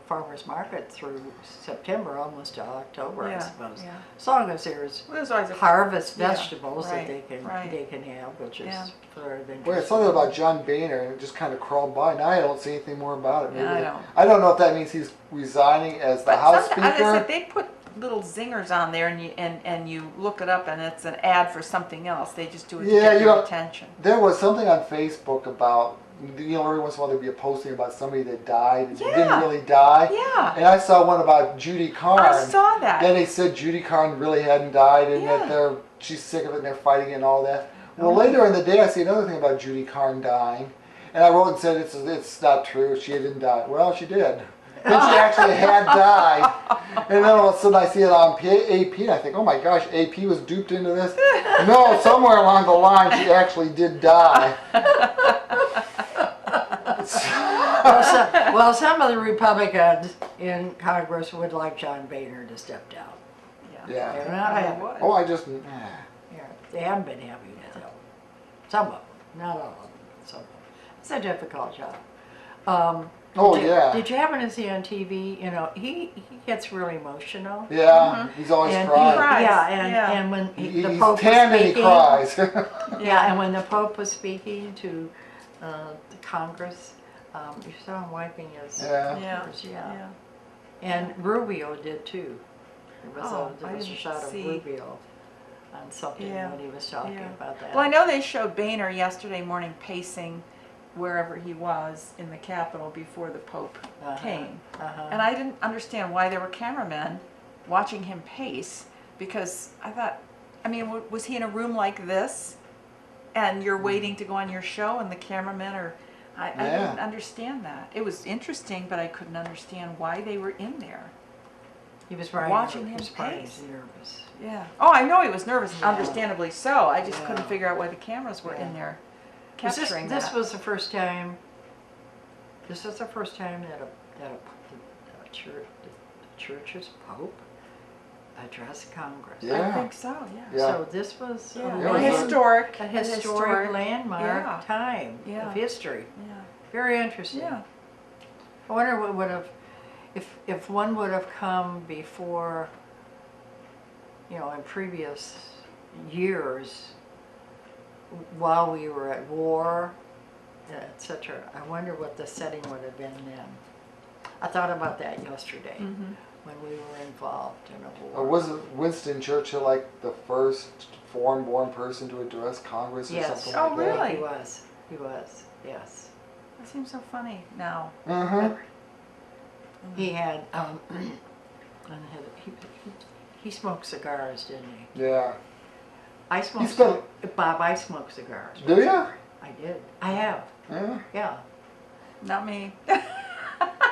farmer's market through September, almost to October, I Yeah, suppose. yeah. As long as there's Well, there's always a harvest Yeah, vegetables right, that they right. can have, which is Yeah. sort of interesting. Well, it's something about John Boehner, and it just kind of crawled by. Now I don't see anything more about it. Yeah, Maybe I don't. I don't know if that means he's resigning as the But House sometimes, Speaker. as I said, they put little zingers on there, and you look it up, and it's an ad for something else. They just do it to Yeah, get you your know, attention. There was something on Facebook about, every once in a while there'd be a posting about somebody that died and didn't Yeah. really die. Yeah. And I saw one about Judy Carn. I saw that. Then they said Judy Carn really hadn't died and Yeah. that she's sick of it and they're fighting it and all that. Well, later in the day I see another thing about Judy Carn dying. And I wrote and said it's not true. She didn't die. Well, she did. And she actually had died. And then all of a sudden I see it on AP and I think, oh my gosh, AP was duped into this. No, somewhere along the line she actually did die. Well, some of the Republicans in Congress would like John Boehner to step down. Yeah. They're not happy. would. Oh, I just. Yeah, they haven't been happy with him. Some of them, not all of them. Some of them. It's a difficult job. Oh, yeah. Did you happen to see on TV? You know, he gets really emotional. Yeah, he's always And crying. cries. Yeah, Yeah. and when the He's Pope was tanned and he speaking, cries. yeah, and when the Pope was speaking to the Congress, you saw him wiping his Yeah. Yeah. tears, Yeah. And Rubio did too. There was Oh, there I was a didn't shot of see. Rubio on something Yeah. when he was talking Yeah. about that. Well, I know they showed Boehner yesterday morning pacing wherever he was in the Capitol before the Pope came. And I didn't understand why there were cameramen watching him pace, because I thought, I mean, was he in a room like this and you're waiting to go on your show and the cameramen are, I didn't understand that. It was interesting, but I couldn't understand why they were in there. He was probably watching he him was probably pace. nervous. Yeah. Oh, I know he was nervous, Yeah. understandably so. I just Yeah. couldn't figure out why the cameras were in Yeah. there Was capturing this that. was the first time. This was the first time that a church's pope addressed Congress. Yeah. I think so, yeah. Yeah. So this was Yeah. It was a- historic. a historic landmark yeah. time Yeah. of history. Yeah. Very interesting. Yeah. I wonder what would have, if one would have come before, you know, in previous years, while we were at war, etc. I wonder what the setting would have been then. I thought about that yesterday when we were involved in a war. Wasn't Winston Churchill like the first foreign-born person to address Congress or Yes. something Oh, like really? He was. He was. Yes. That seems so funny now. that? Mm-hmm. He had. He smoked cigars, didn't he? Yeah. I smoked. spent- Bob, I smoked cigars. Do ya? I did. I have. Yeah. Yeah. Not me.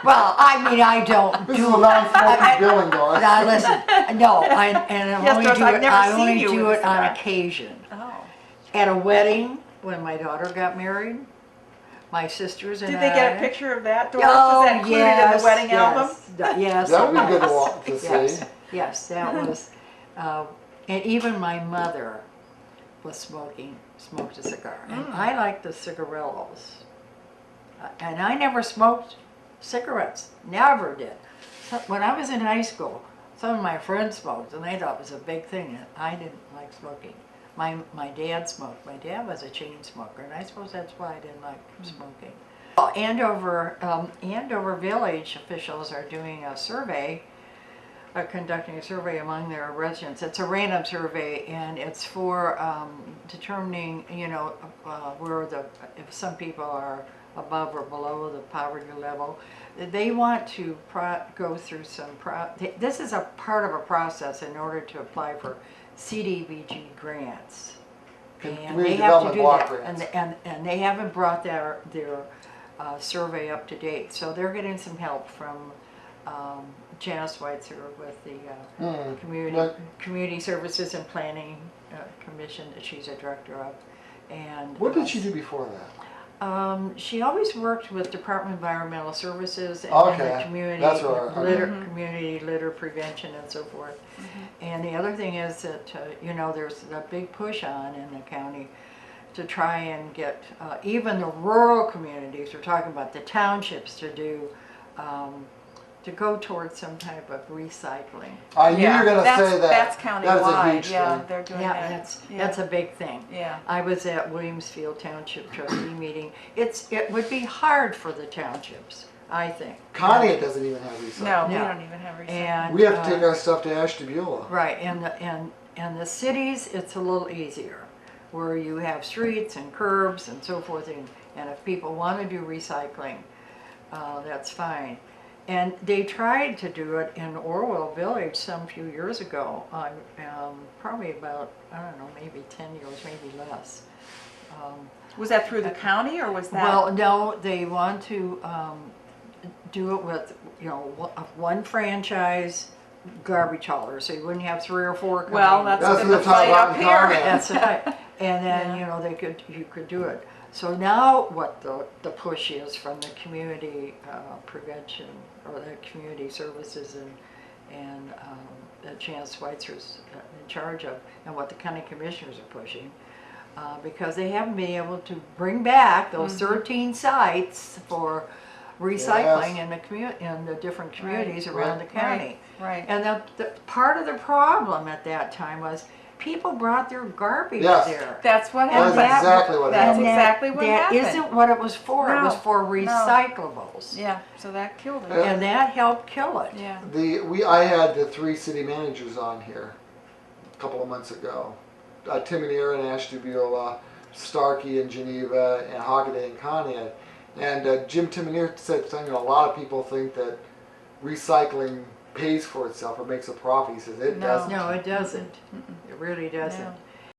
Well, I mean, I don't This do. is a non-smoking building, Doris. Now listen, no, and I Yes, only Doris, do I've it. never I seen only you do with a it on cigar. occasion. Oh. At a wedding, when my daughter got married, my sisters and Did I. they get a picture of that, Doris? Oh, Was that included yes, in the wedding album? Yes, That would it be good to, was. to see. Yes, yes, that was. And even my mother was smoked a cigar, and I like the cigarillos. And I never smoked cigarettes, never did. So when I was in high school, some of my friends smoked, and they thought it was a big thing, and I didn't like smoking. My dad smoked. My dad was a chain smoker, and I suppose that's why I didn't like smoking. Andover Village officials are doing a survey, conducting a survey among their residents. It's a random survey, and it's for determining, you know, where if some people are above or below the poverty level. They want to go through some. This is a part of a process in order to apply for CDBG grants. Community Development Block Grants. And they haven't brought their survey up to date, so they're getting some help from Janice Schweitzer with the Community Services and Planning Commission that she's a director of. And What did she do before that? she always worked with Department of Environmental Services and Okay, the community that's right. litter, community litter prevention and so forth. And the other thing is that you know, there's a big push on in the county to try and get even the rural communities. We're talking about the townships to do to go towards some type of recycling. I knew you were going to that's, say that. That's That countywide. is a huge Yeah, thing. they're doing Yeah, that. that's a big thing. Yeah. I was at Williamsfield Township trustee meeting. It would be hard for the townships I think. Connie doesn't even have recycling. No, we No. don't even have recycling. And We have to take our stuff to Ashtabula. right, and the cities, it's a little easier, where you have streets and curbs and so forth, and if people want to do recycling, that's fine. And they tried to do it in Orwell Village some few years ago, probably about, I don't know, maybe 10 years, maybe less. Was that through the county or was that? Well, no, they want to do it with, one franchise garbage hauler, so you wouldn't have 3 or 4 coming. Well, that's That's been what the they're talking fight about up in here. Conrad. That's right. And then, you could do it. So now what the push is from the community prevention, or the community services and that Chance Schweitzer's in charge of, and what the county commissioners are pushing, because they haven't been able to bring back those 13 sites for recycling in the different communities around the county. Right. And the part of the problem at that time was people brought their garbage Yes. there. That's what That's happened. exactly what That's happened. exactly what That happened. isn't what it was for. It was No, for no. recyclables. Yeah, so that killed it. Yeah. And that helped kill it. Yeah. I had the 3 city managers on here a couple of months ago. Timonera and Ashtabula, Starkey and Geneva, and Hockaday and Conneaut. And Jim Timonera said something, a lot of people think that recycling pays for itself or makes a profit. He says it No. doesn't. No, it doesn't. It really doesn't. No.